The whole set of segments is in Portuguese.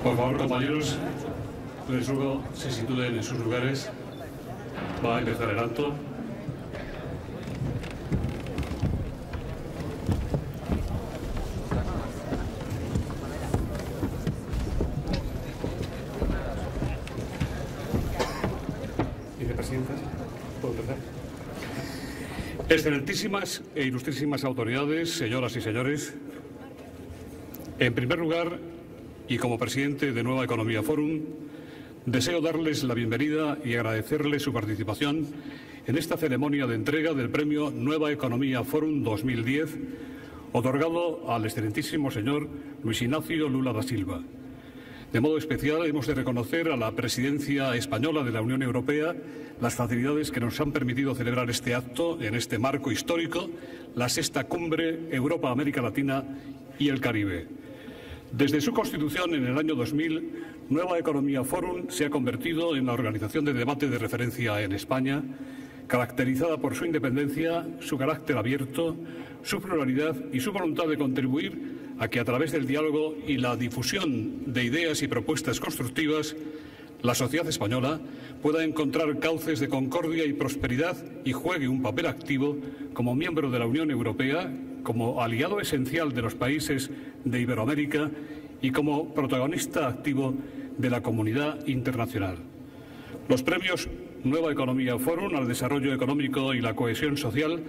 Por favor, compañeros, les ruego se sitúen en sus lugares. Va a empezar el acto. Vicepresidenta, ¿puedo empezar? Excelentísimas e ilustrísimas autoridades, señoras y señores, en primer lugar, y como presidente de Nueva Economía Forum, deseo darles la bienvenida y agradecerles su participación en esta ceremonia de entrega del premio Nueva Economía Forum 2010, otorgado al excelentísimo señor Luis Ignacio Lula da Silva. De modo especial, hemos de reconocer a la presidencia española de la Unión Europea las facilidades que nos han permitido celebrar este acto en este marco histórico, la sexta cumbre Europa-América Latina y el Caribe. Desde su constitución en el año 2000, Nueva Economía Forum se ha convertido en la organización de debate de referencia en España, caracterizada por su independencia, su carácter abierto, su pluralidad y su voluntad de contribuir a que, a través del diálogo y la difusión de ideas y propuestas constructivas, la sociedad española pueda encontrar cauces de concordia y prosperidad y juegue un papel activo como miembro de la Unión Europea, como aliado esencial de los países de Iberoamérica y como protagonista activo de la comunidad internacional. Los premios Nueva Economía Forum al Desarrollo Económico y la Cohesión Social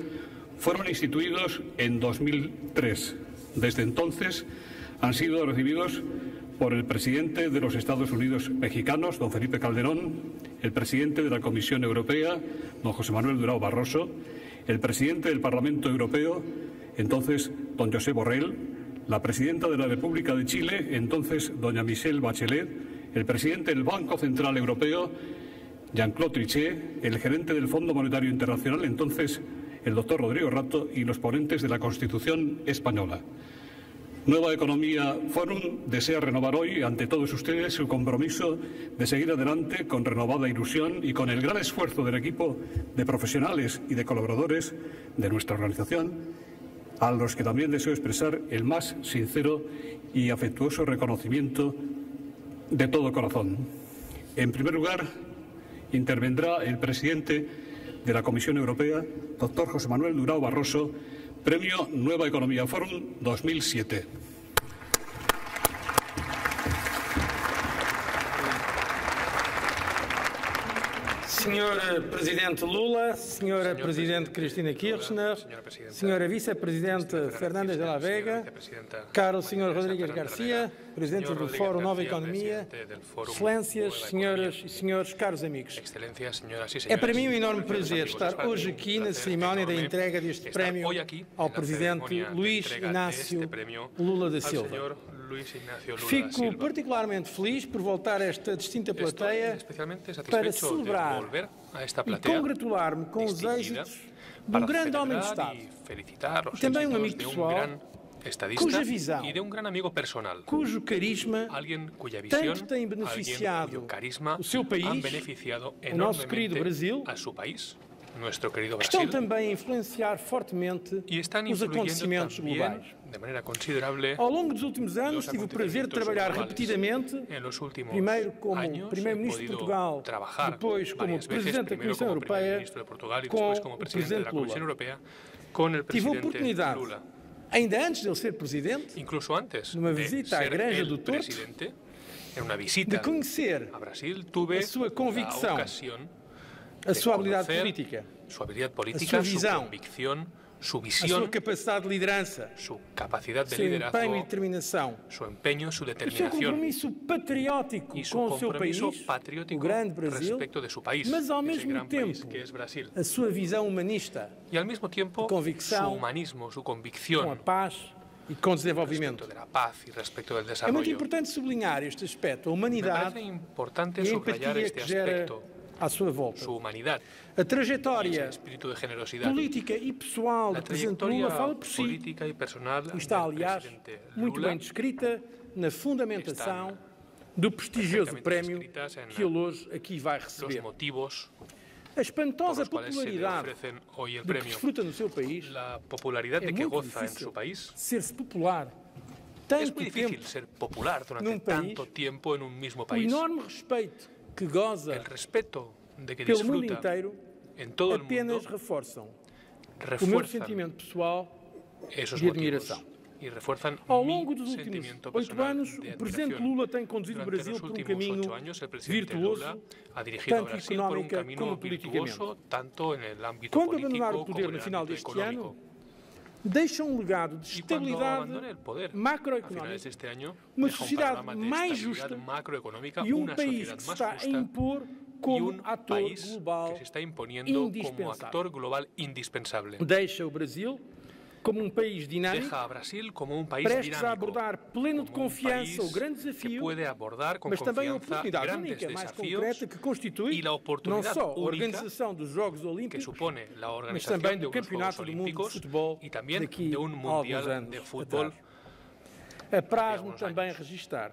fueron instituidos en 2003. Desde entonces han sido recibidos por el presidente de los Estados Unidos mexicanos, don Felipe Calderón, el presidente de la Comisión Europea, don José Manuel Durão Barroso, el presidente del Parlamento Europeo, entonces don Josep Borrell, la presidenta de la República de Chile, entonces doña Michelle Bachelet, el presidente del Banco Central Europeo, Jean-Claude Trichet, el gerente del Fondo Monetario Internacional, entonces el doctor Rodrigo Rato, y los ponentes de la Constitución española. Nueva Economía Forum desea renovar hoy ante todos ustedes su compromiso de seguir adelante con renovada ilusión y con el gran esfuerzo del equipo de profesionales y de colaboradores de nuestra organización, a los que también deseo expresar el más sincero y afectuoso reconocimiento de todo corazón. En primer lugar, intervendrá el presidente de la Comisión Europea, doctor José Manuel Durão Barroso, Premio Nueva Economía Forum 2007. Senhor Presidente Lula, Senhora Presidente Cristina Kirchner, Senhora Vice-Presidente Fernandes de la Vega, caro Senhor Rodrigues Garcia, Presidente do Fórum Nova Economia, Excelências, Senhoras e Senhores, caros amigos. É para mim um enorme prazer estar hoje aqui na cerimónia da entrega deste prémio ao Presidente Luís Inácio Lula da Silva. Fico particularmente feliz por voltar a esta distinta plateia para celebrar e congratular-me com os êxitos de um grande homem de Estado e também um amigo pessoal, cuja visão, cujo carisma tanto tem beneficiado o seu país, o nosso querido Brasil, que estão também a influenciar fortemente os acontecimentos globais. Ao longo dos últimos anos, tive o prazer de trabalhar repetidamente, primeiro como Primeiro-Ministro de Portugal, depois como Presidente da Comissão Europeia, com o Presidente Lula. Tive a oportunidade, ainda antes de ele ser Presidente, numa visita à Granja do Torto, de conhecer a sua convicção, a sua habilidade política su habilidad a política, sua su visão, convicción, su a sua visión, capacidade de liderança, su capacidad de seu empenho e liderazgo, determinação, su empeño, su o seu determinación compromisso patriótico y su com o seu compromiso país, o patriótico grande Brasil, respecto de su país, mas ao ese mesmo gran país tempo que es Brasil. a sua visão humanista Y al mismo tiempo convicción, su humanismo, su com a convicción paz e com o desenvolvimento. respecto de la paz y respecto del É muito desarrollo. importante sublinhar este aspecto, a Me humanidade parece importante e a subrayar empatia este que gera aspecto, à sua volta. su humanidad, A ese trajetória espíritu de generosidad. política e pessoal La do Presidente trayectoria Lula fala por si política y personal e está, del aliás, presidente muito Lula bem descrita na fundamentação do prestigioso perfectamente prémio descritas en que ele hoje aqui vai los receber. motivos A por espantosa los cuales se le popularidade ofrecen hoy el de que premio. desfruta no seu país La popularidad é de que muito goza en difícil su país. ser-se popular Es tanto muy tempo. difícil ser popular durante num país, tanto tiempo en un mismo O país. enorme respeito que goza El respeto de que pelo mundo disfruta inteiro en todo el apenas mundo reforçam o meu refuerzan sentimento pessoal esos de motivos admiração. y refuerzan Ao mi longo dos últimos sentimiento 8 personal anos, de o Presidente admiración. Lula tem conduzido o Durante Brasil los por um últimos caminho 8 años, el presidente virtuoso, Lula ha dirigido a tanto Brasil por un económica camino como politicamente. virtuoso, tanto en el ámbito Quando político abandonar o como poder en no el final ámbito deste económico. ano, deixa um legado de Y cuando estabilidade abandone el poder a finales macroeconómica de este año, uma deja un sociedade panorama de mais estabilidad justa macroeconómica, e um una país sociedad que se más está a justa impor y como un ator país global que se está imponiendo como indispensable. actor global indispensable. Deixa o Brasil como um país dinâmico, Deja a Brasil como un país prestes a dinámico, abordar pleno de como un confiança o país grande que desafio, puede abordar con mas também a confianza oportunidade grandes única, mais desafíos concreta, que constitui y la não oportunidad só a única organização dos Jogos que Olímpicos, supone la mas organización também de do unos Juegos Campeonato do Mundo de Olímpicos Futebol y también daqui de un a alguns Mundial anos de Fútbol. Apraz-me alguns também anos. registar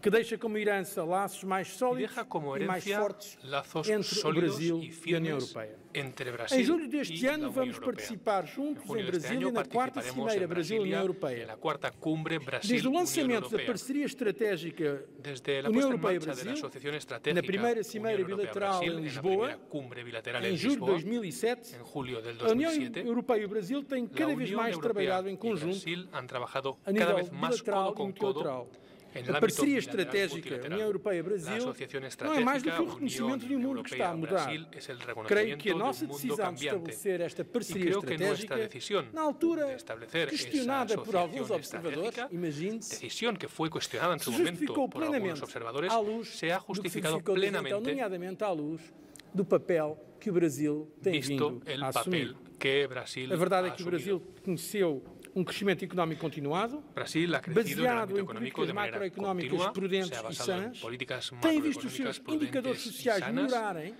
que deixa como herança laços mais Y sólidos deja como e mais herencia fortes lazos entre o sólidos Brasil y e a União firmes Europeia. entre Em Brasil julho y deste la ano Unión vamos Europea. participar En juntos junio em de este Brasília año na quarta participaremos cimeira en Brasil-União Brasilia en Europeia. la cuarta cumbre Desde o Brasil-Unión lançamento da Europea. parceria estratégica Desde la União puesta en Europeia marcha de la Brasil, Asociación na Estratégica primeira cimeira Unión Europea bilateral Brasil, em en la Lisboa, primera cumbre bilateral em en julho de Lisboa, 2007, en julio del a União 2007, Europeia e o Brasil têm la cada vez Unión mais Europea trabalhado em y conjunto Brasil han trabajado a cada nível vez más bilateral codo e con codo multilateral. en el A ámbito parceria bilateral estratégica multilateral. União La Europeia-Brasil asociación não é mais do que o estratégica reconhecimento de um Unión mundo que está a mudar. Europea-Brasil es el Creio reconocimiento que a de nossa un mundo decisão de cambiante. estabelecer esta Y parceria creo que nuestra estratégica, decisión na altura de establecer questionada esa por alguns asociación observadores, estratégica, imagine-se, decisión que fue cuestionada en su se momento justificou por algunos plenamente observadores, à luz se ha do que se justificado verificou desde então, plenamente nomeadamente à luz do papel que o Brasil tem visto vindo el a assumir. papel que Brasil A verdade é ha que o asumido. Brasil conheceu um crescimento económico continuado, Brasil ha crecido en el baseado ámbito em económico políticas de manera macroeconómicas continua, se prudentes ha e basado en sãs, políticas tem visto os macroeconómicas seus indicadores prudentes y sociais sanas, melhorarem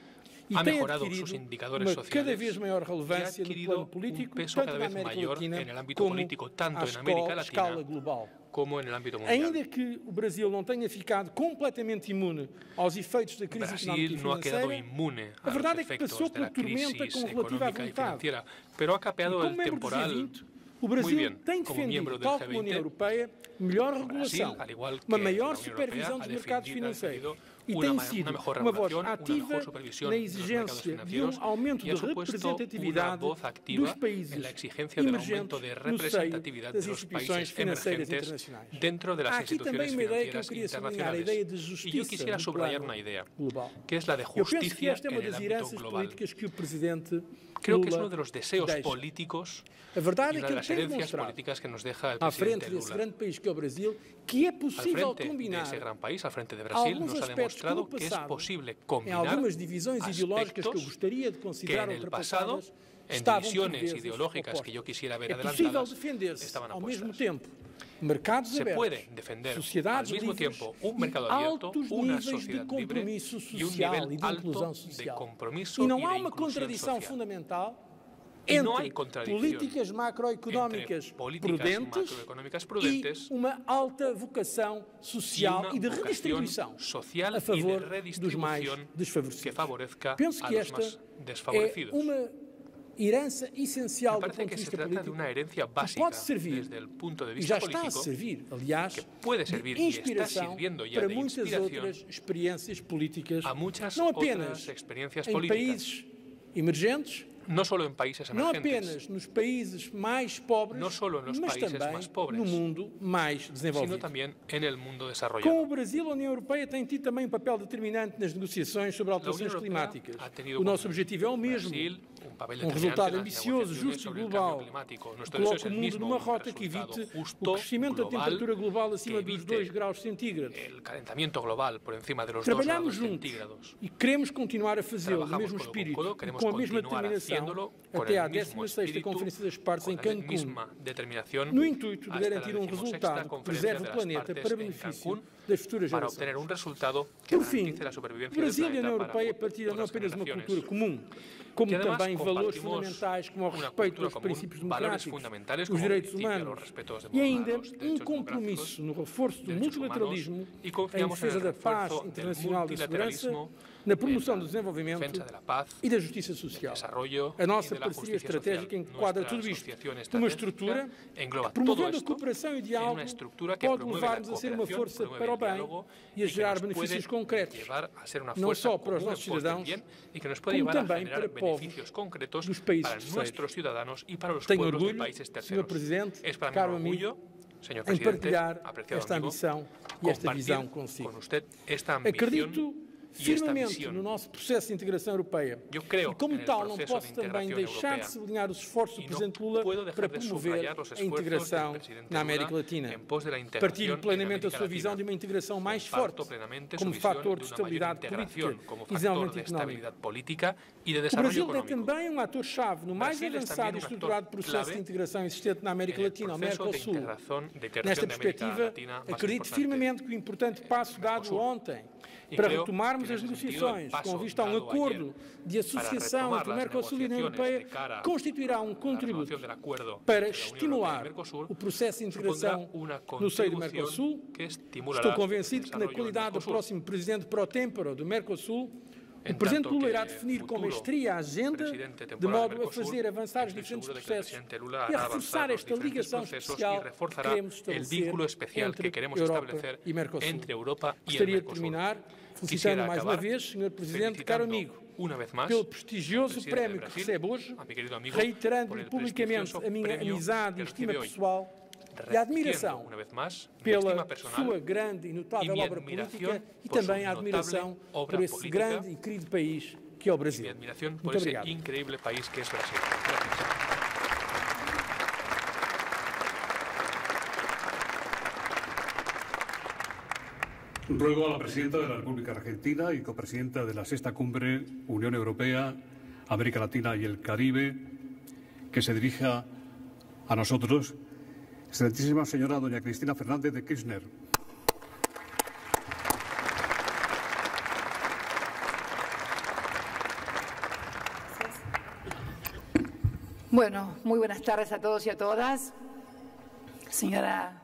e ha tem mejorado adquirido sus indicadores uma cada sociales vez maior y ha relevância no adquirido plano político, un peso tanto cada na vez América mayor Latina en el ámbito como político, tanto à en América escala Latina global. como en el ámbito mundial. Ainda que o Brasil não tenha ficado completamente imune aos efeitos da crise económica e Brasil no ha quedado financeira, inmune a a los verdade é que efectos passou de por la tormenta crisis com relativa económica y vontade. financiera, pero ha E capeado como el membro do temporal G20, o muy Brasil bien. tem Como miembro defendido, del tal como a União G20, Europeia, melhor Brasil, regulação, al igual que uma la maior Unión Europea, supervisão dos ha mercados defendido financeiros e una tem ma- sido una mejor uma voz regulación, una ativa mejor supervisión na de los mercados exigência de financieros aumento y ha da supuesto representatividade una voz activa dos países en la exigencia del aumento emergentes de no seio representatividad das de los instituições países financeiras emergentes internacionais. dentro de las Há aqui instituciones também uma ideia que eu financieras queria sublinhar, a internacionales. ideia de Y yo justiça quisiera no subrayar plano una idea, global. que es la de Eu penso que justicia esta é en uma el das ámbito heranças global. políticas que o Presidente Creo que es Lula uno de los deseos deixa. políticos A y verdade é una que de ele las tem herencias demonstrado, políticas que nos deja el à frente presidente desse Lula. grande país que é o Brasil, que é Al possível frente de combinar ese gran país, al frente de Brasil, alguns nos ha aspectos que no demostrado que es passado, posible em combinar algumas divisões ideológicas que eu aspectos gostaria de que considerar en el pasado, ultrapassadas, en estavam por divisiones vezes ideológicas que yo opostas. quisiera ver É possível adelantadas, defender-se estaban ao mesmo opuestas. tempo mercados Se abertos, puede defender al sociedades mismo livres tiempo un e mercado abierto, altos una níveis de sociedad libre compromisso y un social nivel e de alto inclusão de social. compromiso E y não de há uma inclusión contradição social. fundamental E não há entre contradição políticas macroeconómicas entre políticas prudentes macroeconómicas prudentes e uma alta vocação social una e de vocación redistribuição social a favor y de dos mais redistribución que desfavorecidos. favorezca Penso a que los esta más é desfavorecidos. uma herança essencial Me do parece ponto que de se vista trata de político una herencia que básica pode servir, desde el punto de e vista já está a político, servir, aliás, que puede servir de y está inspiração sirviendo ya para de muitas inspiración outras experiências políticas, a muchas não apenas otras experiencias em políticas, países emergentes, no solo en países não emergentes, apenas nos países mais pobres, No solo en los mas países também más pobres, no mundo mais sino desenvolvido. también en el mundo Com desarrollado. o Brasil, a União Europeia tem tido também um papel determinante nas negociações sobre alterações Europea climáticas. ha tenido O nosso como objetivo é o mesmo, Brasil un papel um determinante resultado en las ambicioso, negociaciones justo e sobre el global, cambio climático. Nuestro que deseo coloque es o el mundo mismo, numa un rota que resultado evite justo, o crescimento da global, temperatura global que acima dos evite 2 graus centígrados. el calentamiento global por encima de los 2 Trabalhamos grados juntos centígrados. e queremos continuar a fazê-lo no Trabajamos mesmo codo con espírito codo, e queremos com a mesma continuar determinação haciéndolo con até el à mismo 16ª espíritu, Conferência das Partes em con la Cancún, misma determinación, no intuito de hasta la garantir um 16ª resultado que Conferencia preserve de o las planeta Partes para en benefício Cancún, das futuras para gerações. obtener un resultado que Por fim, garantice la o supervivencia del Brasil e a União planeta para Europeia partilham não futuras apenas uma generaciones. cultura comum, como Que además também valores compartimos fundamentais como o una respeito cultura aos común, princípios valores democráticos, fundamentales os como direitos principios, humanos los respetos e ainda los derechos compromisso no reforço do derechos multilateralismo, humanos, y em confiamos en defesa el da paz refuerzo del internacional e da segurança, multilateralismo, na promoção en do la desenvolvimento defensa de la paz, e da justiça social. desarrollo A nossa y de la parceria justicia estratégica social. enquadra Nuestra tudo isto asociación numa estratégica estrutura engloba que, todo promovendo a esto cooperação e en diálogo, una estructura que pode promueve la levar-nos a ser uma cooperación, força promueve para o el bem diálogo e a y que gerar nos benefícios puede concretos, llevar a ser una não fuerza só para os común nossos en pos del cidadãos, bien y que nos puede como llevar a também generar para povos beneficios concretos dos países para terceiros. nuestros ciudadanos y para los Tenho pueblos de orgulho, países Sr. terceros. Presidente, Es para mí caro un orgullo, amigo, señor em presidente, partilhar apreciado esta amigo, ambição e esta compartir visão consigo. con usted esta ambición Acredito y esta firmemente visión. no nosso processo de integração europeia Yo creo e, como en el tal, não proceso posso de também integración deixar de europea sublinhar os esforços do y no Presidente Lula puedo dejar para de promover subrayar los a esfuerzos integração del presidente na América Lula Latina. en pos de la integración Partilho en plenamente a América sua visão Latina. de uma integração mais Comparto forte plenamente como su visión fator de de una mayor estabilidade integración política como e factor desenvolvimento de económico. estabilidad política y de O desarrollo Brasil é económico. também um ator-chave no mais Brasil é avançado também e um estruturado ator processo clave de integração existente na América en el Latina, o proceso de Mercosul. integración Nesta de América perspectiva, Latina más acredito importante. firmemente que o importante passo dado Mercosul. ontem E para creo retomarmos que as nesse sentido, negociações el paso com vista a um dado acordo de associação retomar entre o las Mercosul e a União negociaciones Europeia de cara constituirá um la contributo renovación del acuerdo para entre la Unión Europea y estimular el Mercosur, o processo de supondrá integração una no seio do contribución Mercosul. que estimulará Estou el convencido que, na desarrollo del qualidade do Mercosur. próximo presidente pro tempore do Mercosul, o En Presidente tanto Lula que irá definir com futuro maestria a agenda, presidente de temporal modo del a Mercosur, fazer avançar os estoy diferentes seguro de que el processos presidente Lula e a hará reforçar avanzar los esta diferentes ligação procesos especial y que reforzará queremos el estabelecer vínculo especial entre que queremos Europa establecer e Mercosul. entre Europa y el Gostaria de Mercosur. terminar felicitando Quisiera mais uma acabar vez, Sr. Presidente, caro amigo, una vez más pelo prestigioso al presidente prémio de que Brasil, recebe hoje, a mi querido amigo, reiterando por el publicamente prestigioso a minha premio amizade que e estima recibe hoy. pessoal e a admiração Una vez más, mi pela estima personal sua grande e notável e minha obra admiração política e por também sua a admiração notável obra por esse política grande e querido país que é o mi Brasil. admiración por Muito ese obrigado. increíble país que es Brasil. Gracias. Ruego a la Presidenta de la República Argentina y copresidenta de la Sexta Cumbre Unión Europea, América Latina y el Caribe que se dirija a nosotros, excelentísima señora doña Cristina Fernández de Kirchner. Bueno, muy buenas tardes a todos y a todas. Señora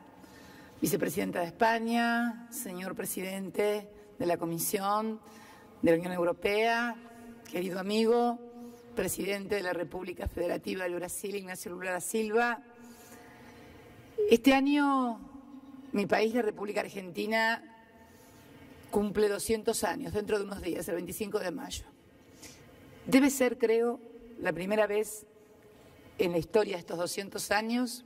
Vicepresidenta de España, señor Presidente de la Comisión de la Unión Europea, querido amigo, Presidente de la República Federativa del Brasil, Ignacio Lula da Silva. Este año mi país, la República Argentina, cumple 200 años, dentro de unos días, el 25 de mayo. Debe ser, creo, la primera vez en la historia de estos 200 años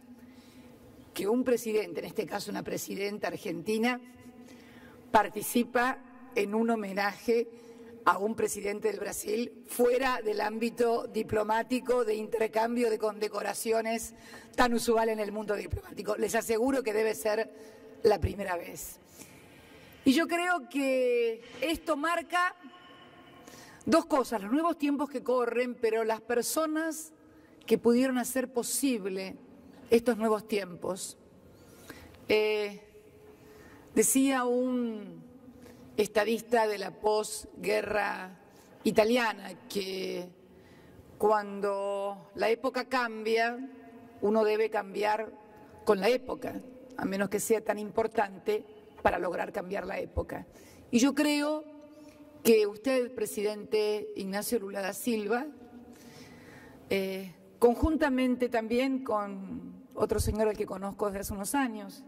que un presidente, en este caso una presidenta argentina, participa en un homenaje a un presidente del Brasil fuera del ámbito diplomático de intercambio de condecoraciones tan usual en el mundo diplomático. Les aseguro que debe ser la primera vez. Y yo creo que esto marca dos cosas, los nuevos tiempos que corren, pero las personas que pudieron hacer posible estos nuevos tiempos. Decía un estadista de la posguerra italiana que cuando la época cambia, uno debe cambiar con la época, a menos que sea tan importante para lograr cambiar la época. Y yo creo que usted, presidente Ignacio Lula da Silva, conjuntamente también con otro señor al que conozco desde hace unos años,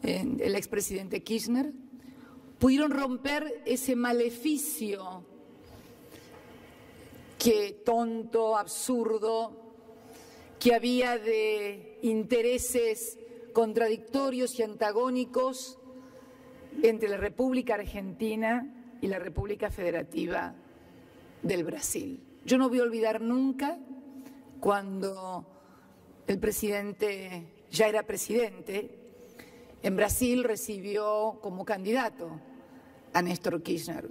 el expresidente Kirchner, pudieron romper ese maleficio que tonto, absurdo, que había de intereses contradictorios y antagónicos entre la República Argentina y la República Federativa del Brasil. Yo no voy a olvidar nunca cuando el presidente ya era presidente, en Brasil recibió como candidato a Néstor Kirchner,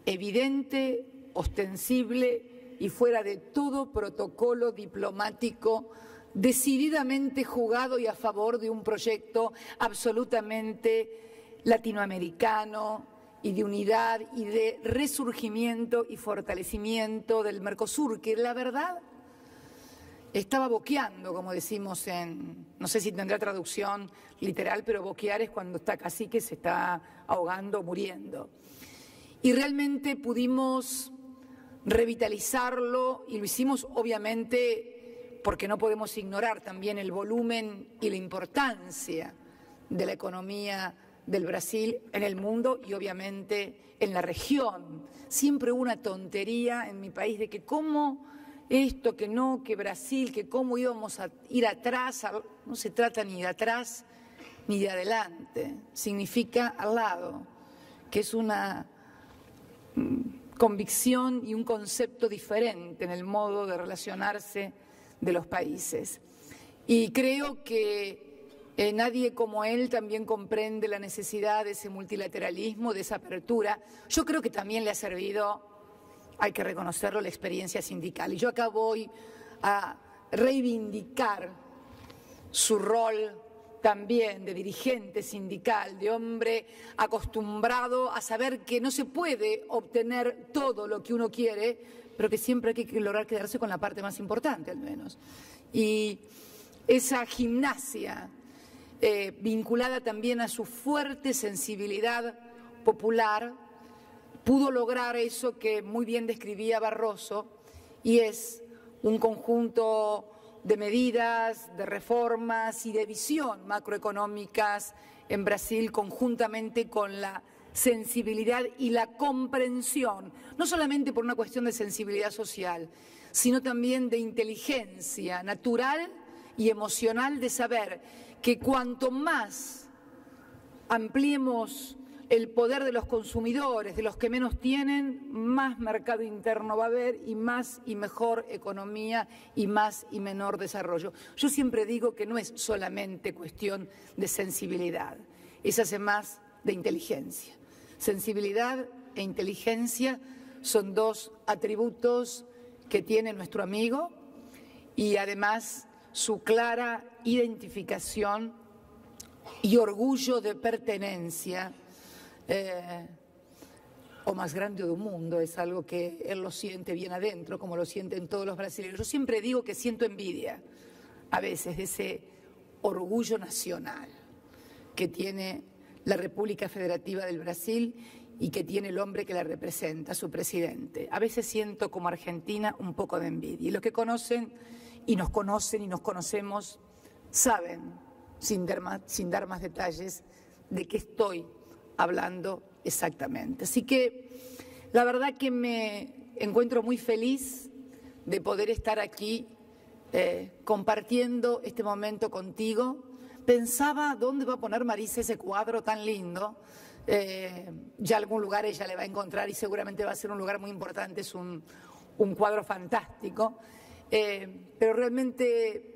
evidente, ostensible y fuera de todo protocolo diplomático, decididamente jugado y a favor de un proyecto absolutamente latinoamericano y de unidad y de resurgimiento y fortalecimiento del Mercosur, que la verdad estaba boqueando, como decimos no sé si tendrá traducción literal, pero boquear es cuando está casi que se está ahogando, muriendo. Y realmente pudimos revitalizarlo y lo hicimos obviamente porque no podemos ignorar también el volumen y la importancia de la economía del Brasil en el mundo y obviamente en la región. Siempre hubo una tontería en mi país de que cómo esto, que no, que Brasil, que cómo íbamos a ir atrás. No se trata ni de atrás ni de adelante, significa al lado, que es una convicción y un concepto diferente en el modo de relacionarse de los países. Y creo que nadie como él también comprende la necesidad de ese multilateralismo, de esa apertura. Yo creo que también le ha servido, hay que reconocerlo, la experiencia sindical. Y yo acá voy a reivindicar su rol también de dirigente sindical, de hombre acostumbrado a saber que no se puede obtener todo lo que uno quiere, pero que siempre hay que lograr quedarse con la parte más importante al menos. Y esa gimnasia vinculada también a su fuerte sensibilidad popular, pudo lograr eso que muy bien describía Barroso, y es un conjunto de medidas, de reformas y de visión macroeconómicas en Brasil conjuntamente con la sensibilidad y la comprensión, no solamente por una cuestión de sensibilidad social, sino también de inteligencia natural y emocional de saber que cuanto más ampliemos el poder de los consumidores, de los que menos tienen, más mercado interno va a haber y más y mejor economía y más y menor desarrollo. Yo siempre digo que no es solamente cuestión de sensibilidad, es además de inteligencia. Sensibilidad e inteligencia son dos atributos que tiene nuestro amigo y además su clara identificación y orgullo de pertenencia o más grande del mundo, es algo que él lo siente bien adentro, como lo sienten todos los brasileños. Yo siempre digo que siento envidia a veces de ese orgullo nacional que tiene la República Federativa del Brasil y que tiene el hombre que la representa, su presidente. A veces siento como argentina un poco de envidia. Y los que conocen y nos conocemos saben, sin dar más detalles, de qué estoy hablando exactamente. Así que la verdad que me encuentro muy feliz de poder estar aquí compartiendo este momento contigo. Pensaba dónde va a poner Marisa ese cuadro tan lindo. Ya algún lugar ella le va a encontrar y seguramente va a ser un lugar muy importante, es un cuadro fantástico. Pero realmente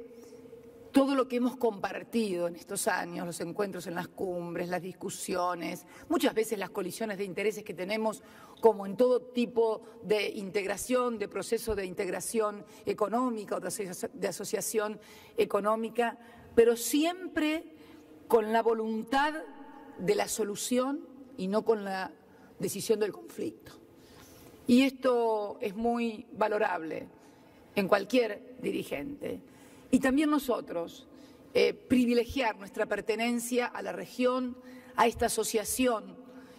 todo lo que hemos compartido en estos años, los encuentros en las cumbres, las discusiones, muchas veces las colisiones de intereses que tenemos, como en todo tipo de integración, de proceso de integración económica o de asociación económica, pero siempre con la voluntad de la solución y no con la decisión del conflicto. Y esto es muy valorable en cualquier dirigente. Y también nosotros, privilegiar nuestra pertenencia a la región, a esta asociación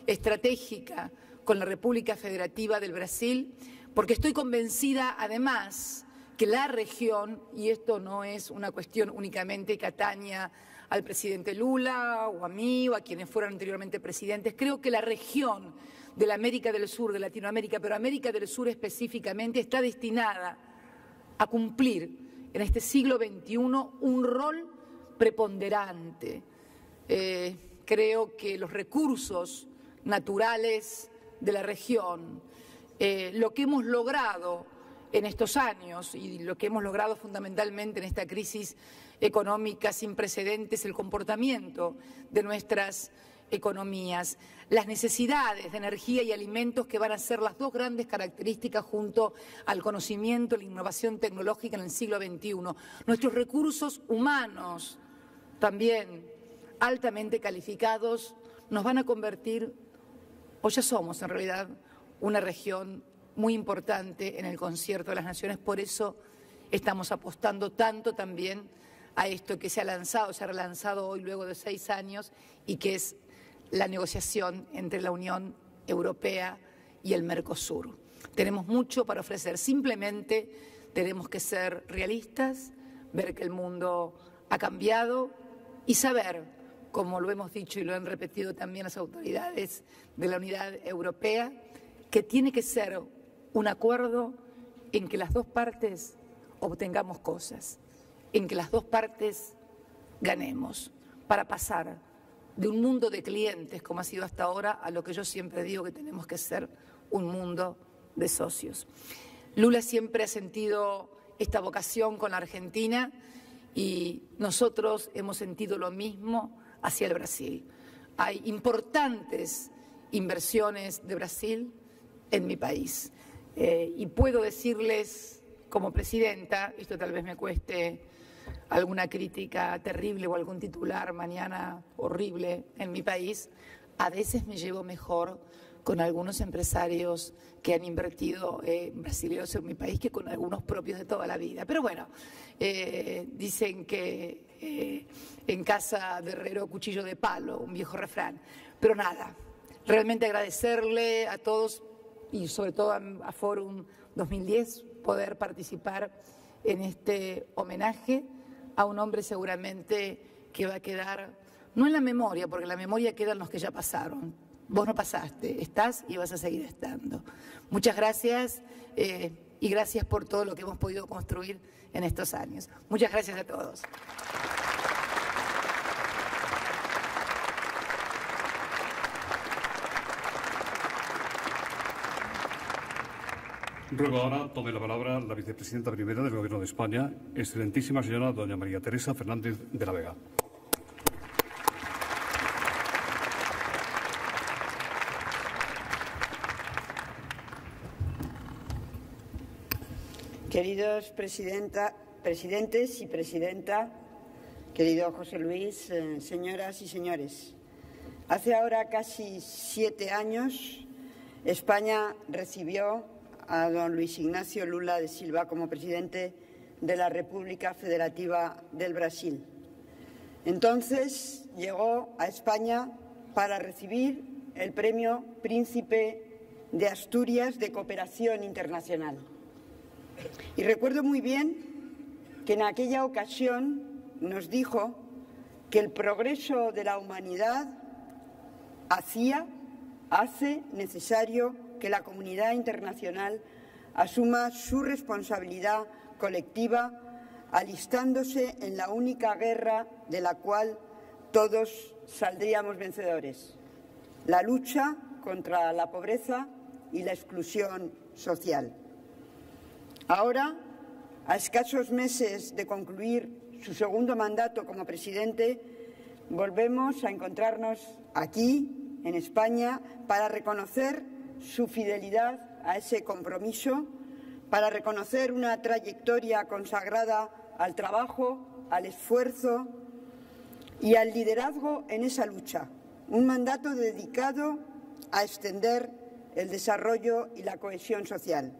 estratégica con la República Federativa del Brasil, porque estoy convencida además que la región, y esto no es una cuestión únicamente que ataña al presidente Lula o a mí o a quienes fueron anteriormente presidentes, creo que la región de la América del Sur, de Latinoamérica, pero América del Sur específicamente, está destinada a cumplir en este siglo XXI un rol preponderante. Creo que los recursos naturales de la región, lo que hemos logrado en estos años y lo que hemos logrado fundamentalmente en esta crisis económica sin precedentes, el comportamiento de nuestras economías, las necesidades de energía y alimentos que van a ser las dos grandes características junto al conocimiento y la innovación tecnológica en el siglo XXI. Nuestros recursos humanos, también altamente calificados, nos van a convertir, o ya somos en realidad, una región muy importante en el concierto de las naciones. Por eso estamos apostando tanto también a esto que se ha relanzado hoy luego de 6 años y que es la negociación entre la Unión Europea y el Mercosur. Tenemos mucho para ofrecer, simplemente tenemos que ser realistas, ver que el mundo ha cambiado y saber, como lo hemos dicho y lo han repetido también las autoridades de la Unidad Europea, que tiene que ser un acuerdo en que las dos partes obtengamos cosas, en que las dos partes ganemos, para pasar de un mundo de clientes, como ha sido hasta ahora, a lo que yo siempre digo que tenemos que ser un mundo de socios. Lula siempre ha sentido esta vocación con la Argentina y nosotros hemos sentido lo mismo hacia el Brasil. Hay importantes inversiones de Brasil en mi país y puedo decirles como presidenta, esto tal vez me cueste alguna crítica terrible o algún titular mañana horrible en mi país, a veces me llevo mejor con algunos empresarios que han invertido brasileños en mi país que con algunos propios de toda la vida. Pero bueno, dicen que en casa de herrero cuchillo de palo, un viejo refrán. Pero nada, realmente agradecerle a todos y sobre todo a Forum 2010 poder participar en este homenaje a un hombre seguramente que va a quedar, no en la memoria, porque en la memoria quedan los que ya pasaron. Vos no pasaste, estás y vas a seguir estando. Muchas gracias y gracias por todo lo que hemos podido construir en estos años. Muchas gracias a todos. Ruego ahora tome la palabra la vicepresidenta primera del Gobierno de España, excelentísima señora doña María Teresa Fernández de la Vega. Queridos presidentes y presidenta, querido José Luis, señoras y señores, hace ahora casi 7 años España recibió a don Luis Ignacio Lula da Silva como presidente de la República Federativa del Brasil. Entonces llegó a España para recibir el Premio Príncipe de Asturias de Cooperación Internacional. Y recuerdo muy bien que en aquella ocasión nos dijo que el progreso de la humanidad hace necesario que la comunidad internacional asuma su responsabilidad colectiva, alistándose en la única guerra de la cual todos saldríamos vencedores: la lucha contra la pobreza y la exclusión social. Ahora, a escasos meses de concluir su segundo mandato como presidente, volvemos a encontrarnos aquí, en España, para reconocer su fidelidad a ese compromiso, para reconocer una trayectoria consagrada al trabajo, al esfuerzo y al liderazgo en esa lucha. Un mandato dedicado a extender el desarrollo y la cohesión social.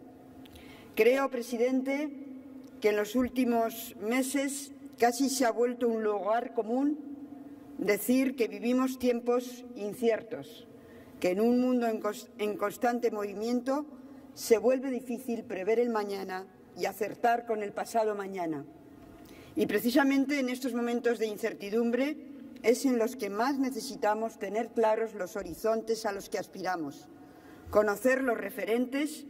Creo, presidente, que en los últimos meses casi se ha vuelto un lugar común decir que vivimos tiempos inciertos, que en un mundo en constante movimiento se vuelve difícil prever el mañana y acertar con el pasado mañana. Y precisamente en estos momentos de incertidumbre es en los que más necesitamos tener claros los horizontes a los que aspiramos, conocer los referentes,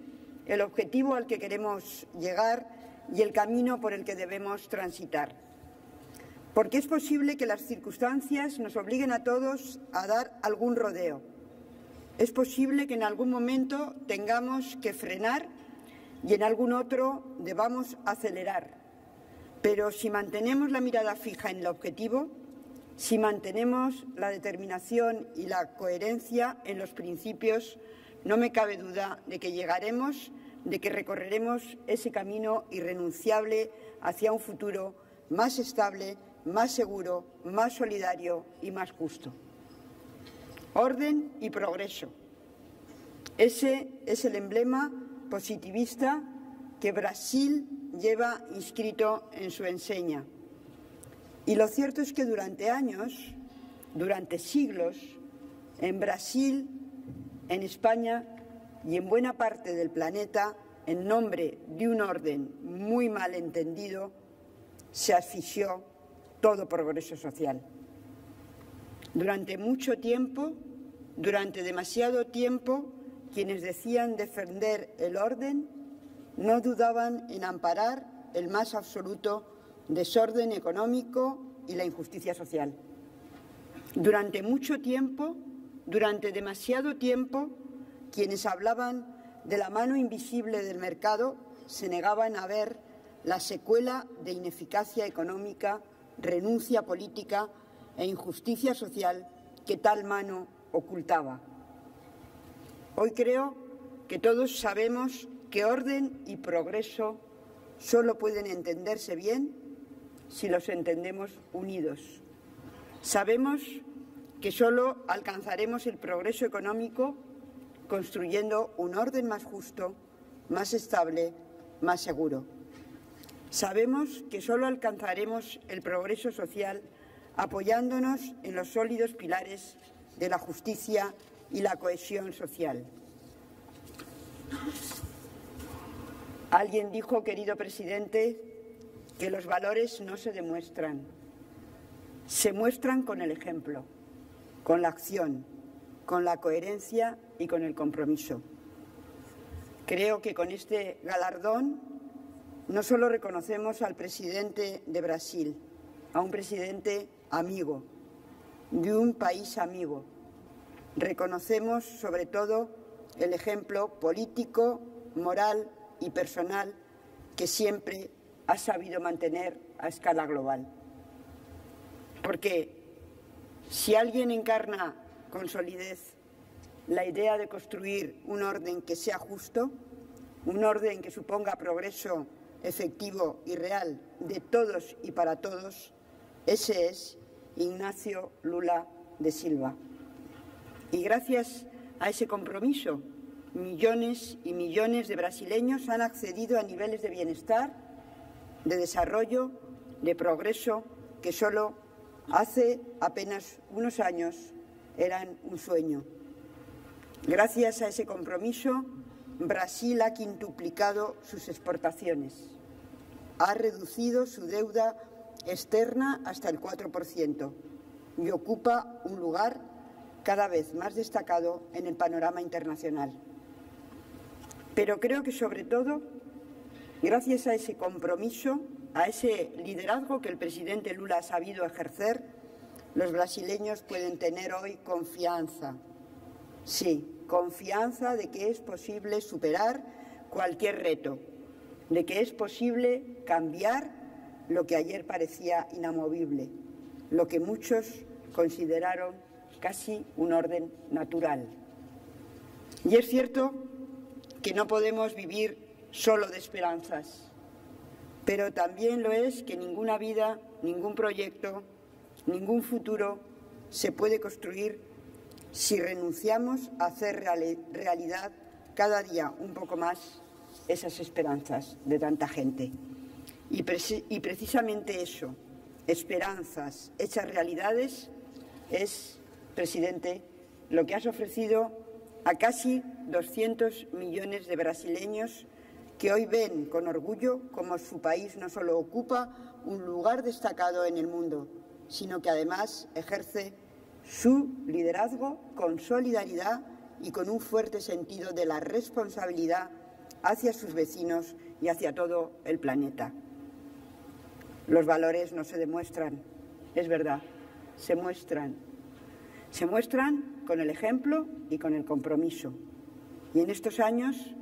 el objetivo al que queremos llegar y el camino por el que debemos transitar. Porque es posible que las circunstancias nos obliguen a todos a dar algún rodeo. Es posible que en algún momento tengamos que frenar y en algún otro debamos acelerar. Pero si mantenemos la mirada fija en el objetivo, si mantenemos la determinación y la coherencia en los principios, no me cabe duda de que llegaremos, de que recorreremos ese camino irrenunciable hacia un futuro más estable, más seguro, más solidario y más justo. Orden y progreso. Ese es el emblema positivista que Brasil lleva inscrito en su enseña. Y lo cierto es que durante años, durante siglos, en Brasil, en España y en buena parte del planeta, en nombre de un orden muy mal entendido, se asfixió todo progreso social. Durante mucho tiempo, durante demasiado tiempo, quienes decían defender el orden no dudaban en amparar el más absoluto desorden económico y la injusticia social. Durante mucho tiempo, durante demasiado tiempo, quienes hablaban de la mano invisible del mercado se negaban a ver la secuela de ineficacia económica, renuncia política e injusticia social que tal mano ocultaba. Hoy creo que todos sabemos que orden y progreso solo pueden entenderse bien si los entendemos unidos. Sabemos que solo alcanzaremos el progreso económico construyendo un orden más justo, más estable, más seguro. Sabemos que solo alcanzaremos el progreso social apoyándonos en los sólidos pilares de la justicia y la cohesión social. Alguien dijo, querido presidente, que los valores no se demuestran, se muestran con el ejemplo, con la acción, con la coherencia y con el compromiso. Creo que con este galardón no solo reconocemos al presidente de Brasil, a un presidente amigo, de un país amigo. Reconocemos sobre todo el ejemplo político, moral y personal que siempre ha sabido mantener a escala global. Porque si alguien encarna con solidez la idea de construir un orden que sea justo, un orden que suponga progreso efectivo y real de todos y para todos, ese es Ignacio Lula da Silva. Y gracias a ese compromiso, millones y millones de brasileños han accedido a niveles de bienestar, de desarrollo, de progreso, que solo hace apenas unos años eran un sueño. Gracias a ese compromiso, Brasil ha quintuplicado sus exportaciones, ha reducido su deuda externa hasta el 4% y ocupa un lugar cada vez más destacado en el panorama internacional. Pero creo que sobre todo, gracias a ese compromiso, a ese liderazgo que el presidente Lula ha sabido ejercer, los brasileños pueden tener hoy confianza. Sí, confianza de que es posible superar cualquier reto, de que es posible cambiar lo que ayer parecía inamovible, lo que muchos consideraron casi un orden natural. Y es cierto que no podemos vivir solo de esperanzas, pero también lo es que ninguna vida, ningún proyecto, ningún futuro se puede construir si renunciamos a hacer realidad cada día un poco más esas esperanzas de tanta gente. Y precisamente eso, esperanzas hechas realidades, es, presidente, lo que has ofrecido a casi 200 millones de brasileños que hoy ven con orgullo cómo su país no solo ocupa un lugar destacado en el mundo, sino que además ejerce su liderazgo con solidaridad y con un fuerte sentido de la responsabilidad hacia sus vecinos y hacia todo el planeta. Los valores no se demuestran, es verdad, se muestran. Se muestran con el ejemplo y con el compromiso. Y en estos años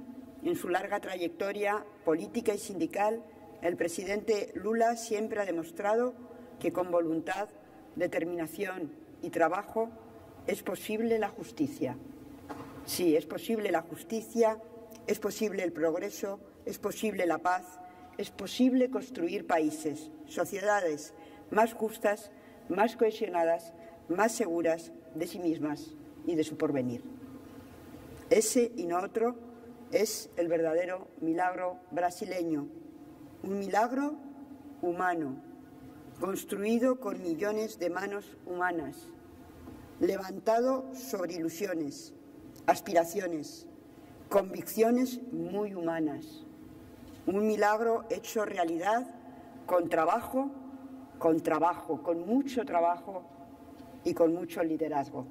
En su larga trayectoria política y sindical, el presidente Lula siempre ha demostrado que con voluntad, determinación y trabajo es posible la justicia. Sí, es posible la justicia, es posible el progreso, es posible la paz, es posible construir países, sociedades más justas, más cohesionadas, más seguras de sí mismas y de su porvenir. Ese y no otro es el verdadero milagro brasileño, un milagro humano, construido con millones de manos humanas, levantado sobre ilusiones, aspiraciones, convicciones muy humanas. Un milagro hecho realidad con trabajo, con mucho trabajo y con mucho liderazgo.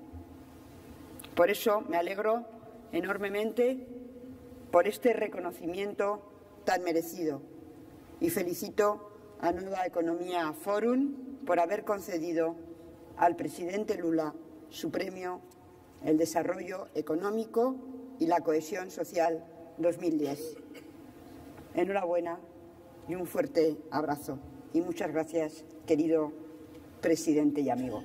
Por eso me alegro enormemente por este reconocimiento tan merecido y felicito a Nueva Economía Forum por haber concedido al presidente Lula su premio El Desarrollo Económico y la Cohesión Social 2010. Enhorabuena y un fuerte abrazo. Y muchas gracias, querido presidente y amigo.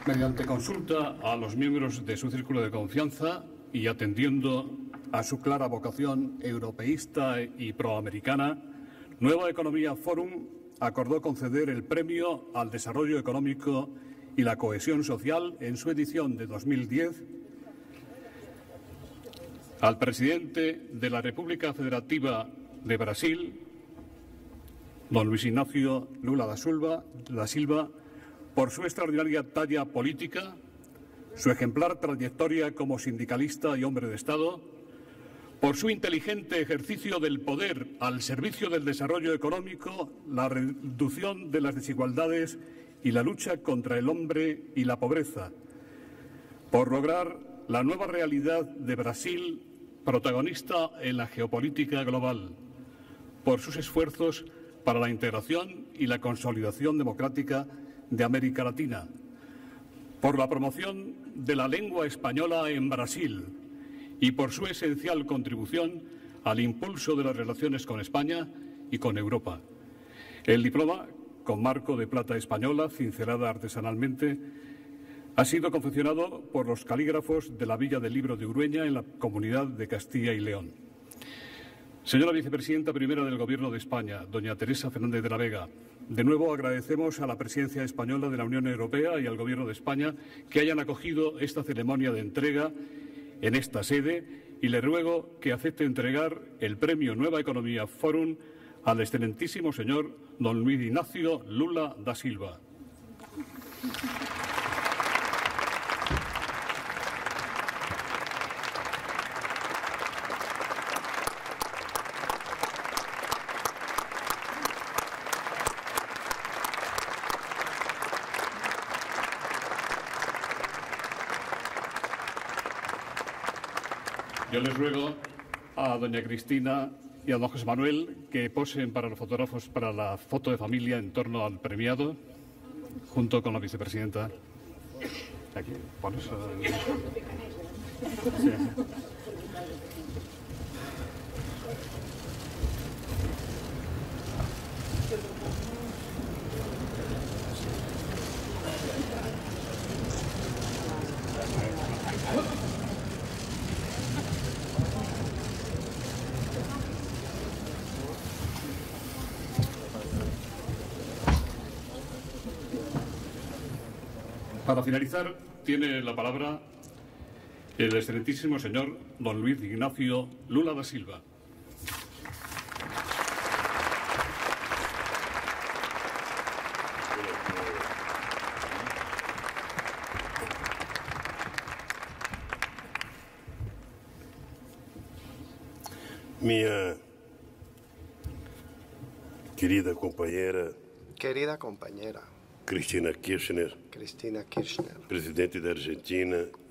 Mediante consulta a los miembros de su círculo de confianza y atendiendo a su clara vocación europeísta y proamericana, Nueva Economía Forum acordó conceder el Premio al Desarrollo Económico y la Cohesión Social en su edición de 2010 al presidente de la República Federativa de Brasil, don Luis Ignacio Lula da Silva, por su extraordinaria talla política, su ejemplar trayectoria como sindicalista y hombre de Estado, por su inteligente ejercicio del poder al servicio del desarrollo económico, la reducción de las desigualdades y la lucha contra el hambre y la pobreza, por lograr la nueva realidad de Brasil, protagonista en la geopolítica global, por sus esfuerzos para la integración y la consolidación democrática de América Latina, por la promoción de la lengua española en Brasil y por su esencial contribución al impulso de las relaciones con España y con Europa. El diploma, con marco de plata española, cincelada artesanalmente, ha sido confeccionado por los calígrafos de la Villa del Libro de Urueña en la Comunidad de Castilla y León. Señora Vicepresidenta Primera del Gobierno de España, doña Teresa Fernández de la Vega, de nuevo agradecemos a la Presidencia española de la Unión Europea y al Gobierno de España que hayan acogido esta ceremonia de entrega en esta sede y le ruego que acepte entregar el Premio Nueva Economía Forum al excelentísimo señor don Luis Ignacio Lula da Silva. Yo les ruego a doña Cristina y a don José Manuel que posen para los fotógrafos para la foto de familia en torno al premiado, junto con la vicepresidenta. Aquí, por eso. Sí. Para finalizar, tiene la palabra el excelentísimo señor don Luis Ignacio Lula da Silva. Minha querida compañera Querida compañera Cristina Kirchner, Cristina Kirchner, presidente da Argentina,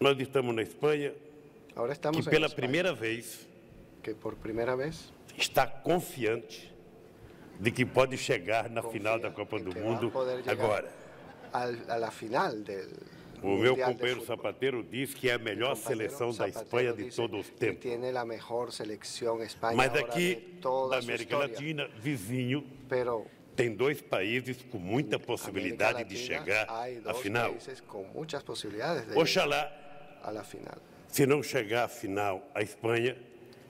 Nós estamos na Espanha, Ahora que estamos en pela España, primeira vez que por primera vez está confiante de que pode chegar na confía final da Copa en do que va a Mundo poder llegar agora. a la final del O meu Mundial de companheiro Fútbol. Zapateiro diz que é a melhor Compañero seleção da Zapatero Espanha de dice todos os que tempos. tiene la mejor selección España Mas ahora aqui, de toda da su América historia. Latina, vizinho, Pero tem dois países com muita América possibilidade de Latina chegar hay à dos final. países con muchas posibilidades de llegar Oxalá, a la final. se não chegar à final a Espanha,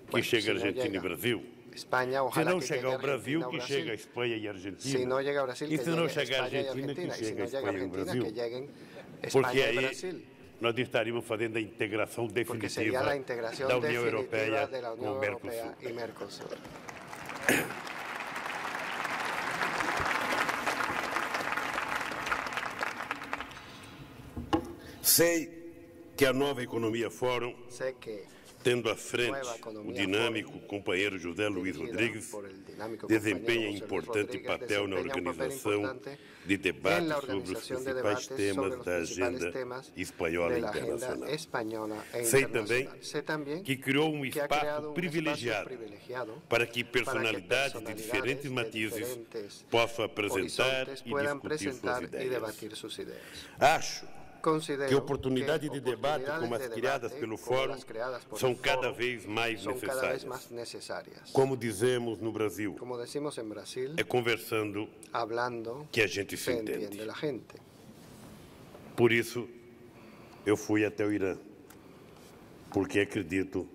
que Bueno, chegue se a não Argentina e llega Brasil. España, Se ojalá não que chegar llegue ao Brasil, Argentina o que Brasil. chegue a Espanha e a Argentina. Si no llega a Brasil, E que se não llegue chegar a España y Argentina, que Argentina. Y si chegue a no llega Espanha e o Argentina, Brasil. que lleguen Porque España y aí Brasil. nós estaríamos fazendo a integração Porque sería definitiva la integración da União definitiva Europeia de la com o Unión Europea Mercosul. y Mercosur. Sei que a nova Economia Fórum, Sé que tendo à frente Nova o Economia dinâmico companheiro José Luiz dirigida Rodrigues, por el dinámico desempenha compañero José Luis importante Rodríguez, papel na desempeña un papel organização importante de en debates la sobre os organización de principais debates sobre temas los da principales agenda temas espanhola de e la agenda internacional. española e Sei também internacional. Sé también que criou um que ha espaço creado un privilegiado espacio privilegiado para que personalidades de diferentes matizes possam apresentar horizontes e puedan discutir suas presentar y ideias. debatir sus ideas. Acho Considero que oportunidades de debate oportunidades como as de criadas debate, pelo como Fórum las creadas por são el cada Fórum, vez mais son cada vez necessárias. más necesarias. Como dizemos no Brasil, Como decimos en Brasil, é conversando hablando que a gente se se entiende entende. la gente. Por isso, eu fui até o Irã, porque acredito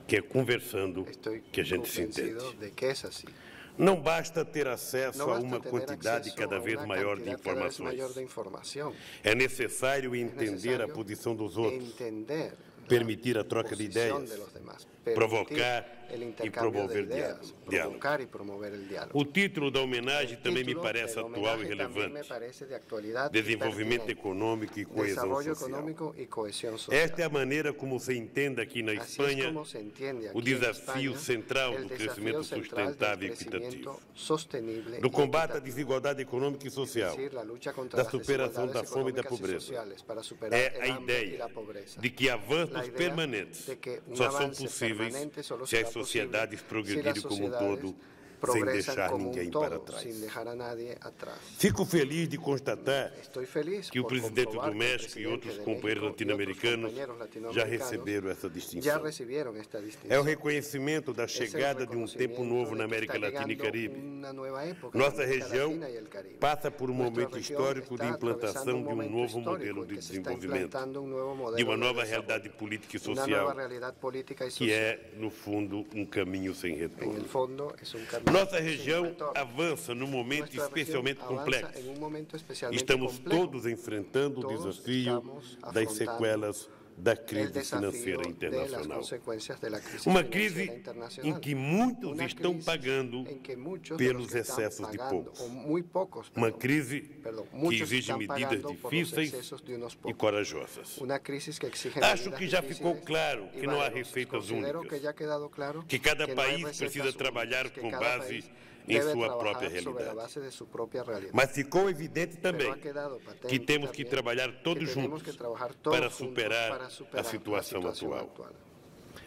que é conversando Estoy que a gente se entende. convencido de que es así. Não basta ter acesso No a basta uma tener quantidade acceso cada a vez una maior de cantidad cada vez informações. mayor de información. É necessário entender a necesario posição dos outros, Entender permitir a la troca de posición ideias, de los demás, provocar permitir el e intercambio promover de ideas, diálogo. provocar y promover el diálogo. O título da homenagem El também me título parece del atual e homenaje también me relevante. parece de actualidad y Desenvolvimento pertinente. econômico e coesão Desarrollo social. económico y cohesión social. Esta é a maneira como se entende aqui na Así es Espanha como se entiende aquí o en desafio España central el do desafío crescimento central del sustentável e crecimiento equitativo, sostenible do y combate à equitativo. desigualdade econômica e social, Es decir, la lucha contra da las superação da desigualdades fome e da económicas y pobreza. sociales para superar É a el hambre y ideia la pobreza. de que La avanços idea permanentes de que un só são avance possíveis permanente solo se as será sociedades posible si las progredirem como um sociedades todo, sem progresan deixar como un ninguém todo, para trás. sin dejar a nadie atrás. Fico feliz de constatar Estoy feliz que o por presidente comprobar do que el México e presidente outros de companheiros México y otros latino-americanos compañeros já latinoamericanos receberam essa ya distinção. recibieron esta É o distinción. reconhecimento da Es el chegada de um tempo reconocimiento novo na de que América está Latina e llegando Caribe. una nueva época en Nossa América região Latina y el Caribe. passa por um Nuestra momento região histórico de está implantação atravesando de um momento novo histórico modelo en de que se está desenvolvimento, implantando un nuevo modelo de uma de nova desarrollo, realidade política e una nueva social, realidad política y que social. é, no fundo, um caminho sem En el retorno. fondo es un camino Nossa sin região retorno. avança num momento Nuestra región especialmente avanza complexo. en un momento especialmente Estamos complejo. todos enfrentando o Todos desafio estamos das afrontando sequelas da el crise desafío financeira de las internacional. consecuencias de la crisis Uma financiera crise internacional. em que muitos Una estão crisis pagando en que muchos de pelos los que están excessos de pagando, poucos. o muy pocos, Uma perdón, crise perdón, que muchos exige están medidas pagando por los difíceis excesos de unos e pocos. corajosas. Una crisis que exige Acho medidas que já ficou difíciles claro y que não há valerosas. receitas Considero únicas, que ya ha quedado claro que cada que no hay país recetas precisa trabalhar únicas, que com cada base país em debe sua trabajar própria sobre la realidade. base de su propia realidad. Mas ficou evidente Pero também ha quedado patente que temos que también trabalhar todos que tenemos juntos que trabajar todos para juntos superar para a superar situação la situación atual.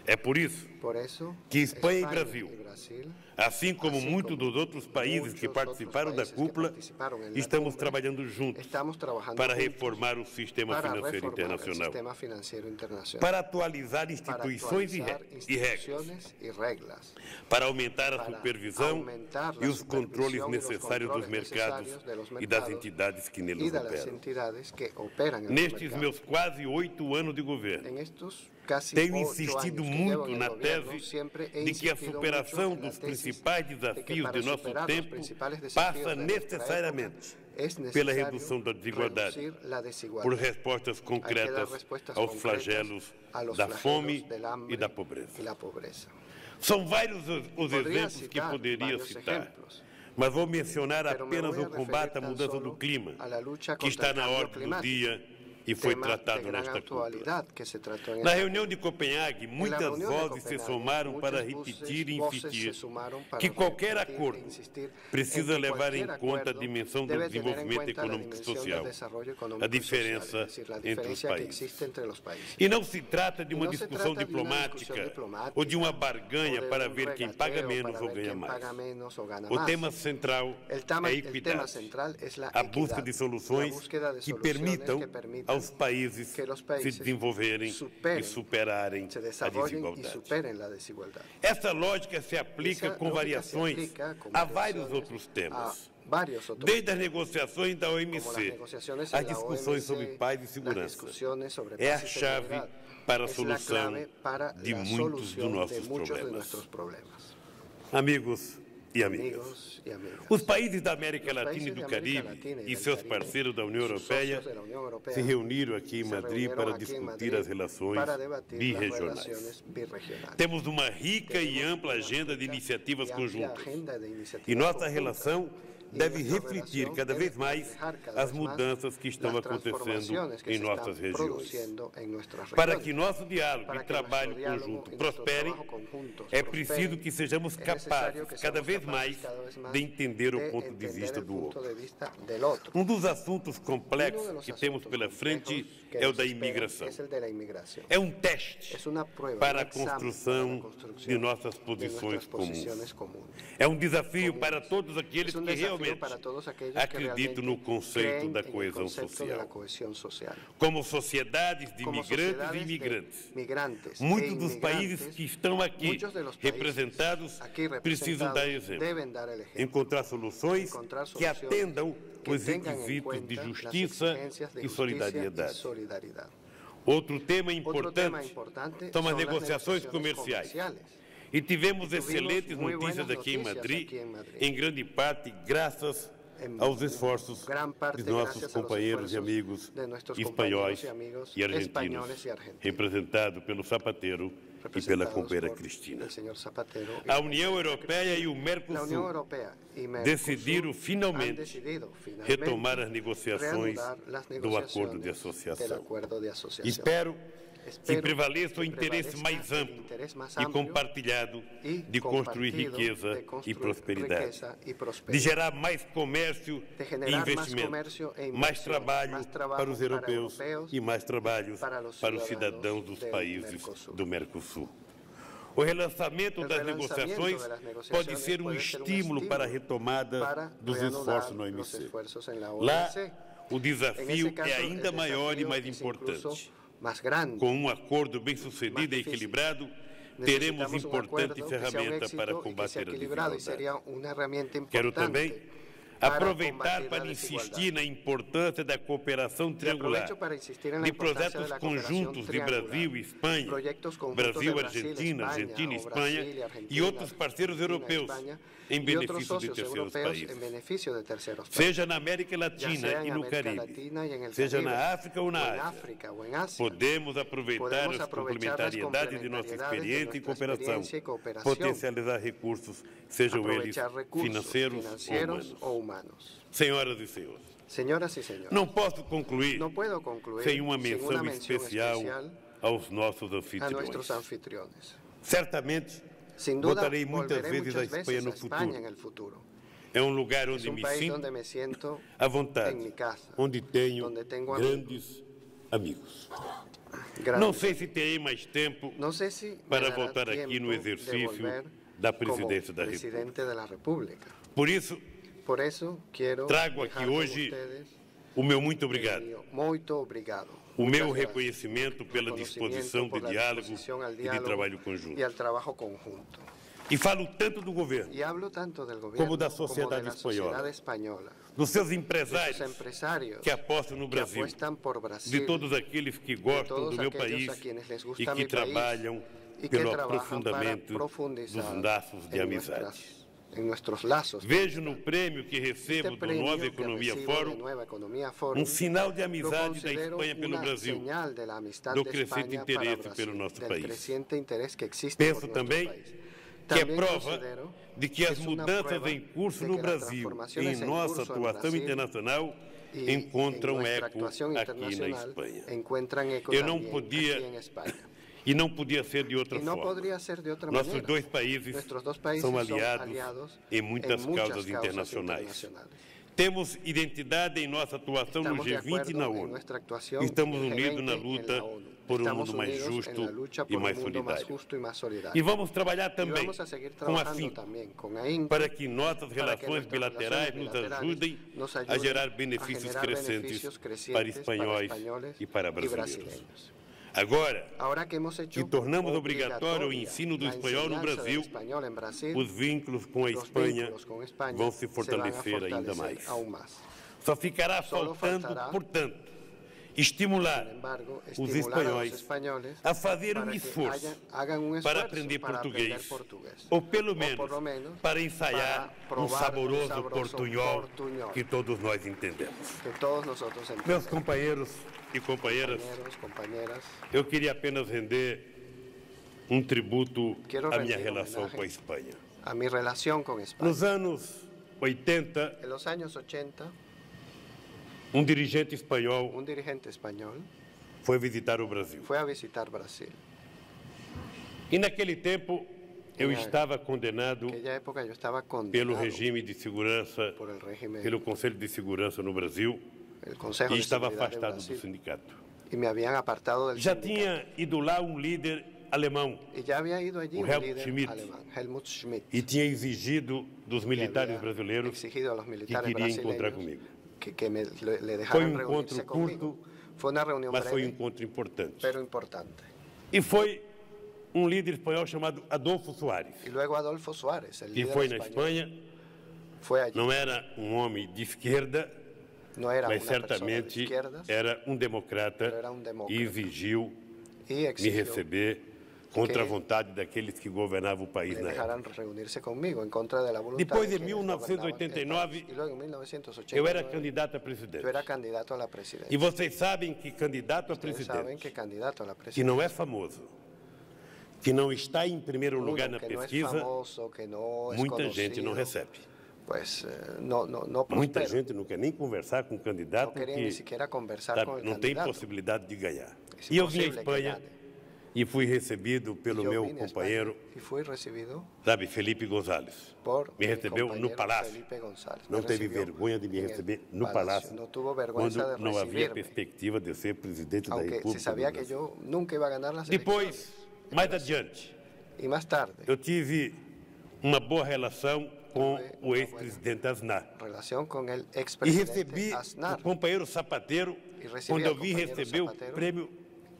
É por isso Por eso, que Espanha e España Brasil, y Brasil, assim como assim muitos como dos outros países que muitos participaram outros da países que cúpula, participaram en la estamos cumbre, trabalhando juntos estamos trabajando para juntos reformar o sistema para financeiro reformar el internacional, sistema financiero internacional, para atualizar para instituições e actualizar regras, instituciones y reglas, para aumentar a para supervisão aumentar e la os controles supervisión y los necessários dos controles mercados necesarios de los e das mercados entidades que y neles de las operam. entidades que operan en los Nestes mercados. meus quase 8 anos de governo, En estos casi tenho 8 insistido años que muito llevo en el na gobierno, tese siempre he de que a insistido superação mucho en la dos tesis principais de que desafios para de nosso superar los tempo principales desafíos passa de nuestra necessariamente época, es pela necesario redução da desigualdade, reducir la desigualdad. por respostas Hay que dar concretas respuestas aos concretas flagelos a los da flagelos fome del hambre e da pobreza. y la pobreza. São vários os Podría exemplos que citar poderia varios citar, ejemplos, mas vou mencionar pero me apenas voy a o combate à referir tan mudança do solo clima, a la lucha que contra está el na cambio ordem do climático, dia e foi tema tratado de gran nesta cúpula. actualidad que se trató en Na esta reunião de Copenhague, muitas reunião de vozes se Copenhague, somaram para muitas repetir e voces insistir se sumaram para que qualquer repetir e acordo insistir precisa en que levar em cualquier conta a acuerdo dimensão do debe tener en desenvolvimento cuenta la econômico e dimensión social, del desarrollo económico a y social, diferença es decir, la entre os diferencia que países. existe entre los países. E não se trata de uma não se discussão trata de uma diplomática discussão diplomática ou de uma barganha ou de para um ver quem regateo paga para menos ou ver ganha quem mais. paga menos ou gana O más. tema central é a El tema equidade, central es la a busca equidad, de la soluções búsqueda de que soluciones permitam que permitan aos países que los se países desenvolverem e superem, superarem se a desarrollen y desigualdade. superen la desigualdad. Essa lógica se aplica Esa com lógica se variações aplica con a vários variaciones outros temas. a varios otros Desde as negociações da como las OMC, negociaciones as en la discussões OMC, sobre paz e las segurança, discusiones sobre é a paz y chave seguridad, para a es la solução clave para de la muitos dos solución de nossos muchos de problemas. nuestros problemas. Amigos e amigas, Amigos y amigas. os países da América Los Latina e países do de América Caribe Latina y e del seus Caribe, parceiros da União sus Europeia socios de la Unión Europea se reuniram aqui em se Madrid reunieron para aquí en discutir Madrid as relações para debatir las birregionais. relaciones birregionales. Temos uma rica e Tenemos ampla una agenda de rica iniciativas y amplia conjuntas. agenda de iniciativas E nossa conjuntas. relação Y deve nuestra refletir relación cada debe vez mais reflejar cada as vez más mudanças que estão las acontecendo transformaciones que em se nossas están regiões. produciendo en nuestras Para regiones. que nosso diálogo Para e que trabalho nuestro diálogo conjunto y nuestro prosperem, trabajo conjuntos é prosperen, preciso que sejamos es necesario capazes que cada seamos vez capaces mais cada vez más de entender o de ponto de entender vista el do punto outro. de vista del otro. Dos assuntos Uno complexos de los que temos asuntos pela frente complejos que é o nos da esperan imigração. es el de la inmigración. É teste Es una prueba, para un a examen construção para la construcción de nossas de posições nuestras posiciones comuns. comunes. É um desafio para todos aqueles Es un que desafío realmente para todos aquellos que acreditam realmente no conceito creen da en el coesão concepto de la social. cohesión social. Como sociedades de Como imigrantes e sociedades de imigrantes. migrantes Muitos e dos países inmigrantes, que estão aqui muchos de los países representados aquí precisam dar representados exemplo. deben dar el ejemplo. Encontrar soluções Encontrar que soluciones atendam que os tengan en requisitos cuenta de las justiça exigencias de e justicia solidariedade. y solidaridad. Outro tema Otro tema importante importante são as son las negociações negociaciones comerciais. comerciales. E tivemos Tuvimos excelentes muy notícias buenas aqui em noticias Madrid, aqui em Madrid. em grande parte graças En aos esforços gran parte de nossos gracias a los companheiros e esfuerzos amigos de nuestros espanhóis compañeros y amigos e argentinos, españoles y argentinos, representado pelo Zapatero e pela representados companheira por Cristina. el señor Zapatero y A União Europeia e o la Unión Mercosul Europea y Mercosur decidiram han finalmente decidido finalmente retomar as negociações reanudar las do acordo de negociaciones del associação. acuerdo de asociación. Espero que Espero prevaleça o que interesse prevaleça mais el amplo interés más e amplio compartilhado y de construir compartido riqueza de e construir prosperidade, riqueza y de prosperidad, gerar mais comércio de e generar más investimento, comercio e mais inversión, trabalho más trabajo para os europeus europeos e mais trabalhos para os para os cidadãos cidadãos dos del países Mercosul. do Mercosul. O relançamento El das relanzamiento negociações de las negociaciones pode ser um puede ser un estímulo para a estímulo retomada para dos reanudar esforços no los OMC. esfuerzos en la Lá, OMC. o En desafio ese caso, é ainda el maior e desafío mais es incluso importante. más grande. Com um acordo bem sucedido e difícil. equilibrado, teremos Necesitamos un importante acuerdo que sea un ferramenta éxito para y que sea combater a equilibrado y sería desigualdade. una herramienta Quero importante também para aproveitar combatir para la insistir desigualdad. na importância da cooperação Y triangular, aprovecho para insistir en la de importancia projetos de la cooperación conjuntos de triangular. Brasil e Espanha, Proyectos conjuntos Brasil, de Brasil, Argentina, España, Argentina e o Espanha Brasil y Argentina, e outros parceiros Argentina, europeus España, em y otros benefício de socios terceiros europeos países. en beneficio de terceros países. Seja na América Ya Latina sea e en no América Caribe, Latina y en el seja Caribe, na África ou o na en Ásia, África o en Asia. podemos aproveitar Podemos as aprovechar las complementariedades de nossa complementariedades experiência de e nuestra cooperação, experiencia y cooperación, potencializar recursos, sejam eles aprovechar recursos financeiros financieros ou o humanos. humanos. Senhoras e senhores, Señoras y señores, não posso concluir no puedo concluir sem uma sin menção una mención especial especial aos nossos a anfitriões. nuestros anfitriones. Certamente, Sin duda, voltarei muitas volveré vezes a muchas Espanha veces no a España en futuro. el futuro. É um lugar Es onde un me país sinto donde me siento à vontade, en mi casa, onde tenho donde tengo grandes amigos. grandes. Não sei se terei mais tempo No sé si me para dará voltar aqui tiempo no de exercício volver da como presidência da República. presidente de la República. Por isso, Por eso quiero trago dejar aqui con hoje ustedes o meu muito obrigado, muito obrigado. o meu Muchas gracias. reconhecimento pela Reconocimiento disposição por de la diálogo disposición al e de diálogo trabalho conjunto. y al trabajo conjunto. E falo tanto do governo, Y hablo tanto del gobierno como da como sociedade de la espanhola. sociedad española, dos seus de empresários sus empresarios que apostam no que Brasil, apuestan por Brasil, de todos aqueles que gostam todos do meu aquellos país a quienes les e gusta que mi país trabalham y que pelo trabajan aprofundamento para profundizar dos laços de en amizade. en nuestros lazos. Vejo no prêmio que recebo do premio Nova que Economia recibo de Fórum Nueva Economía Fórum sinal de lo amizade da considero Espanha pelo una Brasil, señal de la amistad do de crescente España para interesse Brasil, pelo nosso del país. creciente interés que existe Penso por nuestro também país. que é También prova considero de que as es una mudanças prueba em curso de no que las Brasil, transformaciones em en nossa curso en atuação Brasil, internacional, encontram nuestra eco actuación aqui na internacional Espanha. encuentran eco Eu não también podia- aquí en España. E não podia ser de outra Y no forma. podría ser de otra Nossos manera. dois países Nuestros dos países são son aliados aliados em muitas en muchas causas internacionais. internacionales. Temos identidade em nossa atuação no Estamos de G20 e acuerdo na en ONU. nuestra actuación Estamos en el unidos G20 na y en luta la ONU. por um Estamos mundo mais unidos justo en la lucha e por mais un mundo más solidário. justo y más solidario. E vamos trabalhar Y também vamos a seguir com trabajando afinco también con ahínco para que nossas para que relações nuestras bilaterais relaciones nos bilaterales ajudem nos a ayuden gerar a benefícios generar crescentes beneficios para crecientes espanhóis españoles e para y brasileiros. brasileños. Agora Ahora que hemos hecho que tornamos obrigatório o ensino do la espanhol no enseñanza del Brasil, español en Brasil, os vínculos com a los Espanha vínculos con España vão se van a fortalecer ainda fortalecer mais. aún más. Só ficará Solo faltando, faltará, portanto, estimular Sin embargo, os estimular a los espanhóis españoles a fazer para um que esforço hagan un para esfuerzo aprender para português, aprender portugués. ou pelo por lo menos menos para ensaiar para um provar saboroso sabroso portunhol portunhol que todos nós entendemos. Que todos nosotros entendemos. Meus companheiros e companheiras, Compañeros, compañeras, eu queria apenas render um tributo Quero à minha rendir relação homenagem com a Espanha. a mi relación con España. Nos anos 80, En los años 80, um dirigente espanhol un dirigente español foi visitar o Brasil. fue a visitar Brasil. E naquele tempo eu Na- estava condenado En aquella época yo estaba pelo condenado regime de segurança, por el régimen, pelo Conselho de Segurança no Brasil, el Consejo e de estava Seguridad de afastado do Brasil, sindicato. y me habían apartado del Já sindicato. tinha ido lá um líder alemão Y ya había ido allí o un Helmut líder Schmidt. alemán, Helmut Schmidt, e tinha exigido dos que militares había brasileiros exigido a los que militares queria encontrar brasileños comigo. que le Foi dejaran um encontro reunirse conmigo. curto, Fue una reunión mas foi um breve, encontro importante. pero importante. E foi um líder espanhol chamado Adolfo Suárez, Y luego Adolfo Suárez, el que líder foi na español, Espanha, fue allí. não era um homem de esquerda, No era mas una persona de certamente izquierdas, era um democrata pero era un demócrata. e exigiu y me exigió receber contra a que vontade daqueles que governavam o país le na época. dejaran reunirse conmigo en contra de la voluntad Después de quienes gobernaban el 1989, país. Y luego en 1989 Eu era candidato a presidente. yo era candidato a la presidencia. E vocês sabem que candidato a Ustedes saben presidente, que candidato a la que presidencia, não é famoso, que não está em primeiro uno lugar na que no es pesquisa, famoso, que no es muita gente não conocido, recebe. pues no Muita prospera. gente não quer nem conversar com o candidato No querían ni que siquiera conversar sabe, con el não tem candidato. possibilidade de ganhar. Es E eu vim à imposible que Espanha gane. e fui recebido pelo Yo meu vine a España companheiro, y fui recibido sabe, Felipe González. por Me mi recebeu no compañero palácio. Felipe González. Não Me teve recibió vergonha de me en el receber no palacio. palácio, No tuvo quando vergüenza de não havia recibirme, perspectiva de ser presidente da aunque se República. sabía do que Brasil. yo nunca iba a ganar las Depois, elecciones. mais adiante, Y más tarde, eu tive uma boa relação com Tuve o uma ex-presidente Aznar. relación con el E expresidente recebi Aznar. o companheiro Zapateiro, E recebi quando ao eu vim companheiro receber o Zapatero. prêmio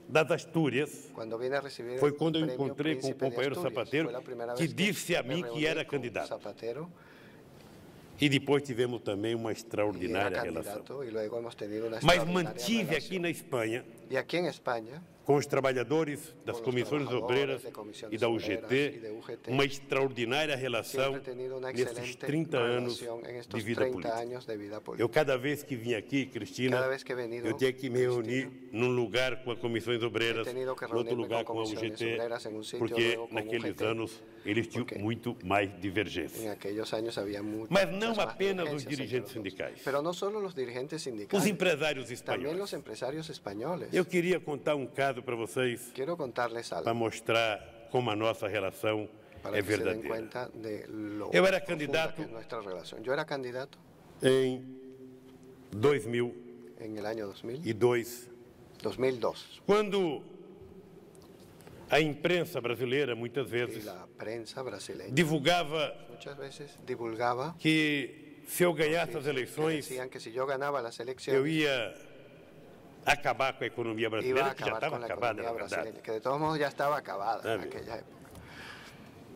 das Astúrias, Cuando vine a recibir foi el quando eu premio encontrei com o Príncipe de companheiro Asturias. Zapateiro, Fue la primera que vez disse a me mim que reuní era con candidato. Zapatero, E depois tivemos também uma y era extraordinária relação. candidato, y luego hemos tenido una Mas extraordinaria mantive relación. aqui na Espanha, Y aquí en España, com os trabalhadores das Com os comissões trabalhadores obreiras de comissões e da obreiras UGT, e da UGT, uma extraordinária relação siempre he tenido una nesses excelente 30 anos relación en de estos vida 30 política. años de vida Eu, política. cada vez que vim aqui, Cristina, Cada vez que he venido, eu tinha que me reunir num lugar com as comissões obreiras, He tenido que em outro reunirme lugar com com a comissões UGT, obreiras em sítio, porque luego com naqueles UGT, anos eles tinham porque muito mais divergência. En aquellos años había muchas Mas não más apenas os divergencias dirigentes entre los dos. sindicais. Pero no solo los dirigentes Os sindicales, empresários también los espanhóis. empresarios españoles. Eu queria contar um caso para vocês, Quiero contarles algo para mostrar como a nossa relação para é que se den verdadeira. cuenta de lo Eu era profunda candidato que es nuestra relación. Yo era candidato Em 2002, en el año 2002 quando a imprensa brasileira muitas y vezes la prensa brasileña divulgava muchas veces divulgaba que se eu ganhasse as que eleições, decían que si yo ganaba las eu elecciones ia acabar com a economia iba a brasileira, que já acabar estava con la acabada, economía na verdade, brasileña, que de todos modos ya estaba acabada en Sabe? aquella época,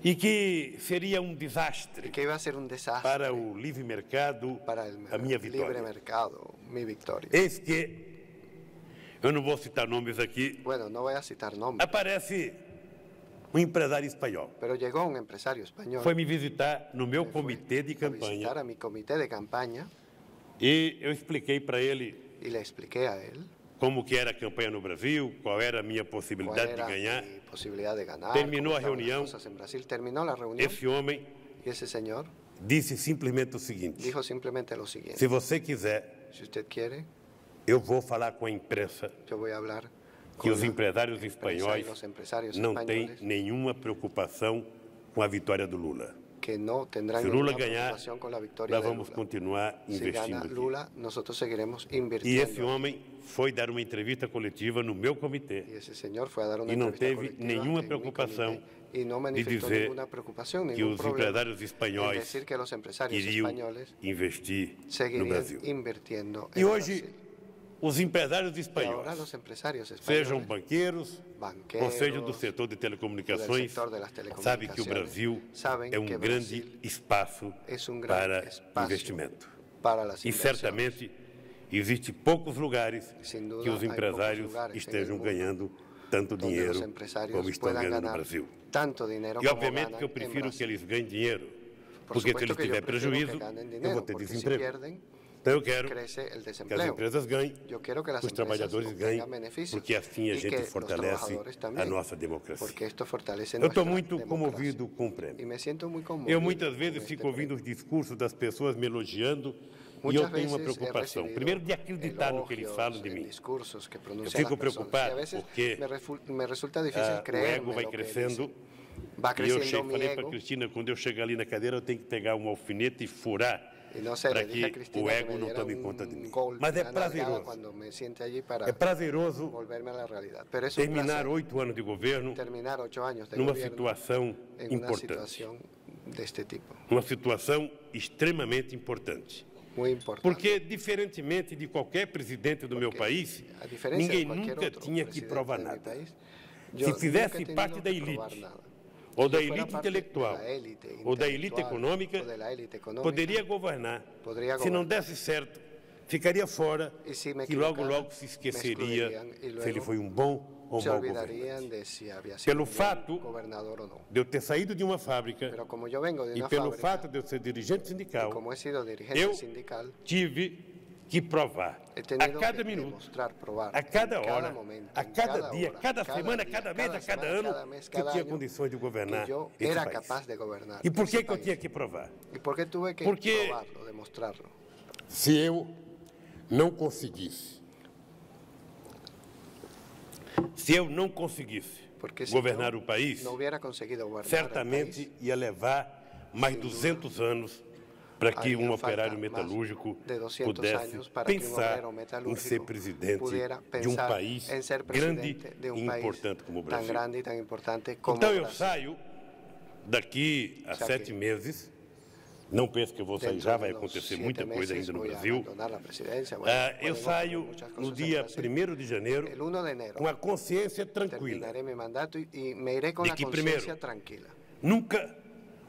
e que seria um y desastre que iba a ser un desastre para o livre mercado, para el a minha libre vitória. mercado, mi victoria. Eis que, eu não vou citar nomes aqui, Bueno, no voy a citar nombres, aparece um empresário espanhol. pero llegó un empresario español Foi me visitar no meu que fue comitê de a visitar campanha a mi comité de campaña e eu expliquei para ele y le expliqué a él como que era a campanha no Brasil, qual era a minha cuál possibilidade de era ganhar. mi posibilidad de ganar. Terminó cómo a estaban las reunión. cosas en Brasil. Terminó la reunión Esse homem y ese señor disse simplesmente o seguinte: dijo simplemente lo siguiente. se você quiser Si usted quiere, eu vou falar com a imprensa yo voy a hablar que con os la empresários prensa y espanhóis los empresarios não têm españoles nenhuma preocupação com a vitória do Lula. que no tendrán Se Lula ninguna ganhar, preocupación con la victoria nós de vamos Lula. continuar Si investindo gana aqui. Lula, nosotros seguiremos E esse invirtiendo. homem foi dar uma entrevista coletiva no meu comitê Y ese señor fue a dar una e não entrevista teve colectiva nenhuma en mi preocupação comité y no de manifestó dizer ninguna preocupación, que ningún os problema empresários en espanhóis decir que los empresarios iriam españoles investir no seguirían Brasil. invirtiendo E en hoje, Brasil. os empresários Y ahora espanhóis, los empresarios sejam españoles, banqueiros, banqueros, ou seja do setor de del telecomunicações, sector de las sabe que o telecomunicaciones, Brasil saben é um que grande Brasil espaço es un gran para espacio investimento. para las E inversiones. certamente existe poucos lugares Sin duda, que os hay pocos empresários lugares en el estejam mundo ganhando tanto donde dinheiro los empresarios como estão puedan ganhando no ganar Brasil. tanto dinero E como obviamente ganan que eu en prefiro que Brasil. eles ganhem dinheiro, Por porque se supuesto eles que yo tiverem prefiero prejuízo, que ganen eu dinero, vou ter porque si desemprego. pierden, Então eu quero crece el que as desempleo. empresas ganhem, Yo quiero que las que os empresas trabalhadores obtengan ganhem, beneficios porque assim a y que gente los fortalece trabajadores a también, nossa democracia. porque esto fortalece Eu estou nuestra muito democracia. comovido com o prêmio. Y me siento muy conmovido. Eu muitas con vezes este fico ouvindo os premio. discursos das pessoas me elogiando e Muchas eu tenho uma veces he preocupação. recibido Primeiro, de acreditar no que eles elogios falam de en mim. discursos que Eu pronuncian fico las personas. preocupado Y a veces porque me resulta difícil o creerme ego vai lo que crescendo dicen. Va e eu creciendo mi falei para a ego. Cristina, quando eu chegar ali na cadeira, eu tenho que pegar um alfinete e furar Y no sé, para le dije a que Cristina o que ego me não diera tome conta de mim. golpe, Mas é una nalgada prazeroso. cuando me siente allí para É prazeroso volverme a la realidad. Pero es un terminar placer 8 anos de governo terminar 8 años de numa gobierno situação en una importante. situación de este tipo. Uma situação extremamente importante. Muy importante. Porque, diferentemente de qualquer presidente do meu país, A diferencia ninguém de cualquier nunca otro tinha que presidente provar de mi nada. país, Se yo fizesse nunca he tenido parte da que probar elite, nada. ou Si da yo fuera elite parte intelectual, de la élite ou da elite intelectual, econômica, o de la élite económica, poderia governar. Poderia Se não governar. desse certo, ficaria fora E se me e logo, equivocara, logo se esqueceria me excluiriam e se ele luego foi um bom ou se mau olvidarían governante. de si había sido Pelo un buen fato gobernador o no. de eu ter saído de uma fábrica Pero como yo vengo de e una pelo fábrica, fato de eu ser dirigente sindical, como he sido dirigente eu sindical, tive que provar he a tenido cada que minuto, demostrar, probar, a cada en hora, momento, a en cada dia, hora, cada semana, día, cada mês, a cada semana, ano, cada mes, que eu cada tinha año, condições de governar que yo esse era país. capaz de gobernar. E por ese que que eu país. tinha que provar? ¿Y por qué tuve que Porque- probarlo, demostrarlo? Se eu não conseguisse, Porque si governar yo o país, no hubiera conseguido gobernar el certamente país, ia levar mais 200 anos para que harían um falta operário más metalúrgico de 200 pudesse años para que un pensar obrero em metalúrgico ser presidente pudiera de um pensar país en ser grande presidente de e un país importante como o tan Brasil. grande y tan importante como Então eu Brasil. saio daqui a Saquei. 7 meses. Não penso que eu vou sair Dentro já, de vai los acontecer 7 muita coisa meses ainda no voy a Brasil. abandonar la presidencia, Eu pueden ocurrir saio muchas no cosas en dia Brasil. 1º de janeiro El 1 de enero com a consciência tranquila. terminaré mi mandato y me iré con De la que, conciencia primero, tranquila. Nunca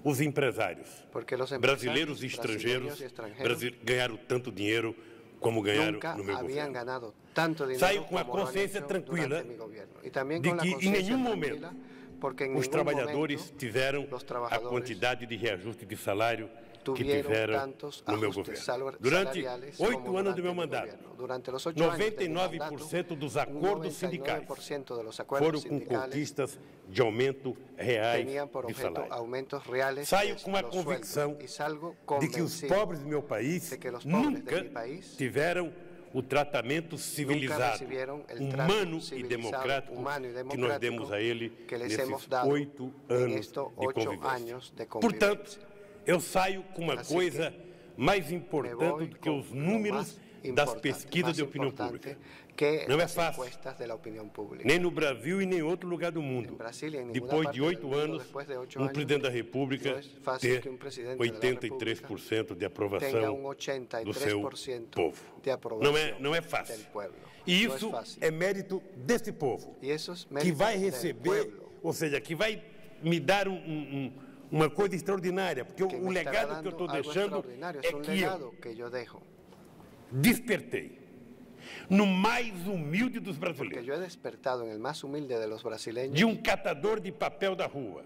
os empresários Porque los brasileiros e brasileños estrangeiros y extranjeros ganharam tanto dinheiro como ganharam nunca no meu habían governo. ganado tanto dinero Saio com a como lo han consciência hecho tranquila durante mi gobierno. Y también de con la que em conciencia nenhum tranquila, porque en Os ningún trabalhadores momento tiveram los a trabajadores quantidade de reajuste de salário que tuvieron tiveram tantos no meu ajustes governo. Durante salariales 8 como anos do durante meu mi mandato, gobierno. Durante los 8 años de mi mandato, 99% dos un acordos sindicais 99% de los foram acuerdos com sindicales conquistas de aumento reais tenían por de objeto salário. aumentos reales Saio de com a los convicção sueldos. Y salgo de que os convencido pobres do meu país de que los pobres de nunca mi país tiveram o tratamento civilizado, recibieron el trato humano e civilizado, democrático humano y que nós democrático demos a ele que les nesses hemos dado 8 en anos estos de 8 convivência. años de convivencia. Portanto, eu saio com uma Assim coisa mais Me importante voy do que con os lo números más das importante, pesquisas más de opinião importante pública. que Não é las fácil. encuestas de la opinión pública. Nem no Brasil e nem em outro lugar do mundo. En Brasil y en ninguna Depois parte de 8 del mundo, anos, después de 8 um años, presidente da República no es fácil ter que un presidente de la 83% de tenga aprovação un do seu 83% povo. de aprobación Não é fácil. del pueblo. E No es isso fácil. é mérito desse povo, Y eso es que mérito vai del receber, pueblo, ou seja, que vai me dar uma coisa extraordinária, porque que o me estará legado que eu dando estou algo deixando extraordinario. é Es un que eu legado que yo dejo. despertei no mais humilde dos Porque brasileiros, yo he despertado en el más humilde de los brasileños, de catador de papel da rua,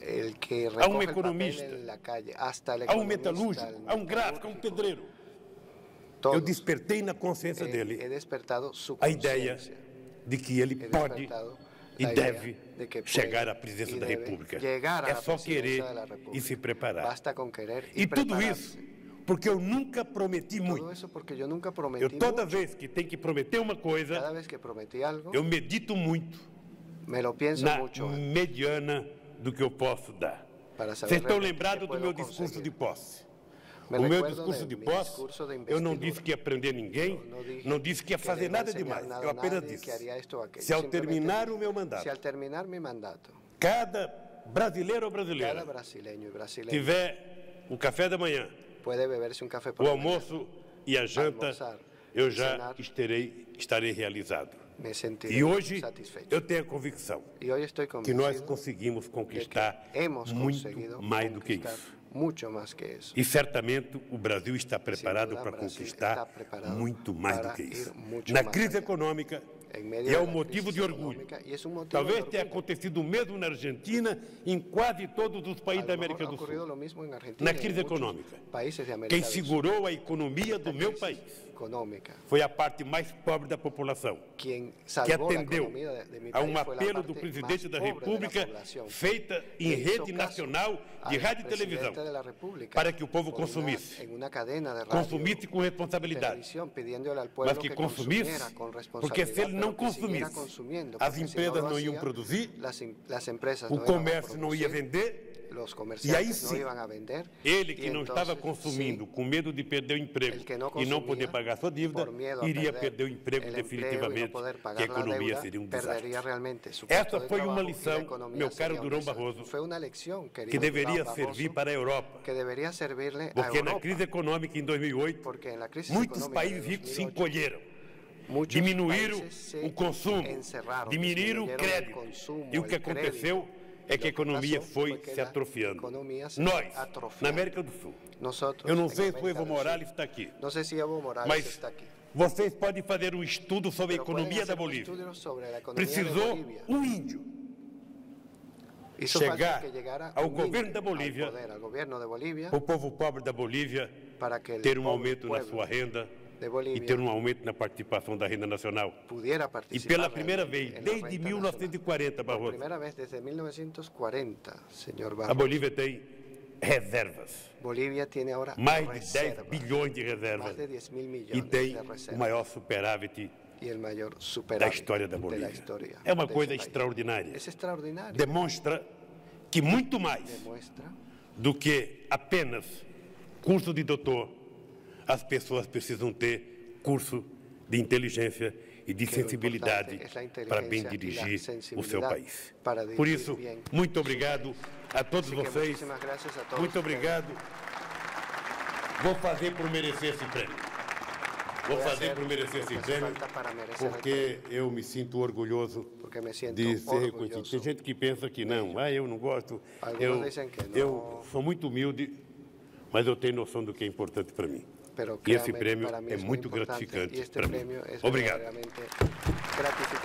el que a un recoge el economista, papel en la calle, hasta el a economista, metalúrgico, el a gráfico, a metalúrgico, pedreiro. todos. Eu despertei na consciência He dele despertado su a ideia conciencia. de que ele He pode despertado e la idea deve de que puede chegar à presidência y da debe República. llegar a É la só presidencia querer de la e República. se preparar. Basta con querer E tudo prepararse. isso porque eu nunca prometi Todo muito. eso porque yo nunca Eu prometí toda mucho. vez que tenho que prometer uma Cada coisa, vez que prometí algo, eu medito muito me lo pienso na mucho antes mediana do que eu posso dar. para saber Vocês estão realmente lembrados qué do puedo meu discurso conseguir. de posse. Me O meu recuerdo discurso de mi posse, discurso de eu não investidura. disse que ia prender ninguém, não disse que ia que fazer le iba a nada enseñar demais. nada Eu a apenas nadie, disse, que haría esto o aquello. se ao Simplemente terminar dije, o meu mandato, si al terminar mi mandato, cada brasileiro ou cada brasileira brasileño y brasileña tiver o café da manhã, puede beberse un café por o la mañana, almoço e a janta, almoçar, eu já cenar, estarei realizado. me sentiré E hoje satisfecho. eu tenho a convicção Y hoy estoy que nós convencido conseguimos de conquistar que hemos muito conseguido mais do que conquistar isso. mucho más que eso. E certamente o Brasil está preparado duda, para Brasil conquistar está preparado muito mais do para que ir isso. muito Na mais crise allá. econômica, En medio e é de um la motivo crisis de orgulho. económica, y es un motivo Talvez de tenha orgulho. acontecido o mesmo na Argentina, em quase todos os países A da lo mejor América ha do ocurrido Sul. lo mismo en Argentina Na y en crise muchos econômica, países de América quem del Sur. segurou a economia do La meu crisis país económica. foi a parte mais pobre da população, Quien que salvó la atendeu economía de mi a país um fue la apelo do parte presidente más da pobre de la República, población. feita em Que hizo rede caso nacional de al rádio e televisão, presidente de la República para que o povo por una- consumisse. en una cadena de radio, Consumisse com responsabilidade. televisión, pidiéndole al pueblo Mas que consumiera consumisse, con porque se ele responsabilidad, não pero que siguiera consumisse, consumiendo, as porque si empresas lo não iam hacía, produzir, las empresas o no iban a comércio não ia producir, vender, los e aí comerciantes no sim, iban a vender. ele y que não entonces, estava consumindo, sí, com medo de perder o emprego el que no e não consumía, poder pagar sua dívida, por miedo a iria perder o emprego el empleo y definitivamente, no poder que pagar a la economia deuda, seria perdería desastre. realmente su Esta puesto de foi uma trabajo y la lição, economía meu caro sería un Durão desastre. Barroso, Fue una lección, querido que deveria Durão servir Barroso, para a Europa, que debería servirle a porque na Europa, crise econômica em 2008, porque en la crisis muitos económica de países ricos se 2008, encolheram, muchos diminuíram países se o consumo, encerraron, diminuíram o disminuyeron el crédito, consumo, e o que el crédito. aconteceu é que a Lo que economia pasó foi fue que se la atrofiando. economía se Nós, atrofiando. na América do Sul, Nosotros, eu não en sei se o América Evo del Sur, Morales está aqui, no sé si Evo Morales mas está aquí. vocês podem fazer um estudo sobre a Pero pueden economia hacer da un Bolívia. estudio sobre la economía de Precisou Bolivia. índio Hizo chegar falta que llegara ao un governo indio da Bolívia, al poder, al gobierno de Bolivia, o povo pobre da Bolívia para que el ter um pobre aumento na pueblo sua renda de e Bolivia ter um aumento na participação da renda nacional. pudiera E participar pela primeira vez, realmente en la desde renta 1940, nacional. Por Barroso, primera vez desde 1940, señor a Barroso. Bolívia tem reservas, Bolivia tiene ahora mais de 10 reservas, bilhões de más reservas, de 10.000 e millones tem de o reservas maior superávit y el mayor da superávit história da de la Bolívia. historia É uma de coisa ese país. extraordinária. Es extraordinario. Demonstra que muito mais Demuestra do que apenas curso de doutor, as pessoas precisam ter curso de inteligência e de que lo sensibilidade importante es la inteligencia para bem y la dirigir o seu sensibilidad país. para Por dirigir isso, bien muito su obrigado a todos Así que vocês. muchísimas gracias a todos Muito ustedes. obrigado. Vou fazer por merecer esse prêmio. Vou Voy a fazer hacer por merecer lo que esse hace prêmio, falta para merecer el porque eu me sinto orgulhoso porque me siento de ser reconhecido. orgulloso. Tem gente que pensa que não, eu não gosto. Alguns dizem que não. Eu sou muito humilde, mas eu tenho noção do que é importante para mim. Pero E esse créame, prêmio para mí é es muy muito importante gratificante y este para mim. premio es Obrigado. verdaderamente gratificante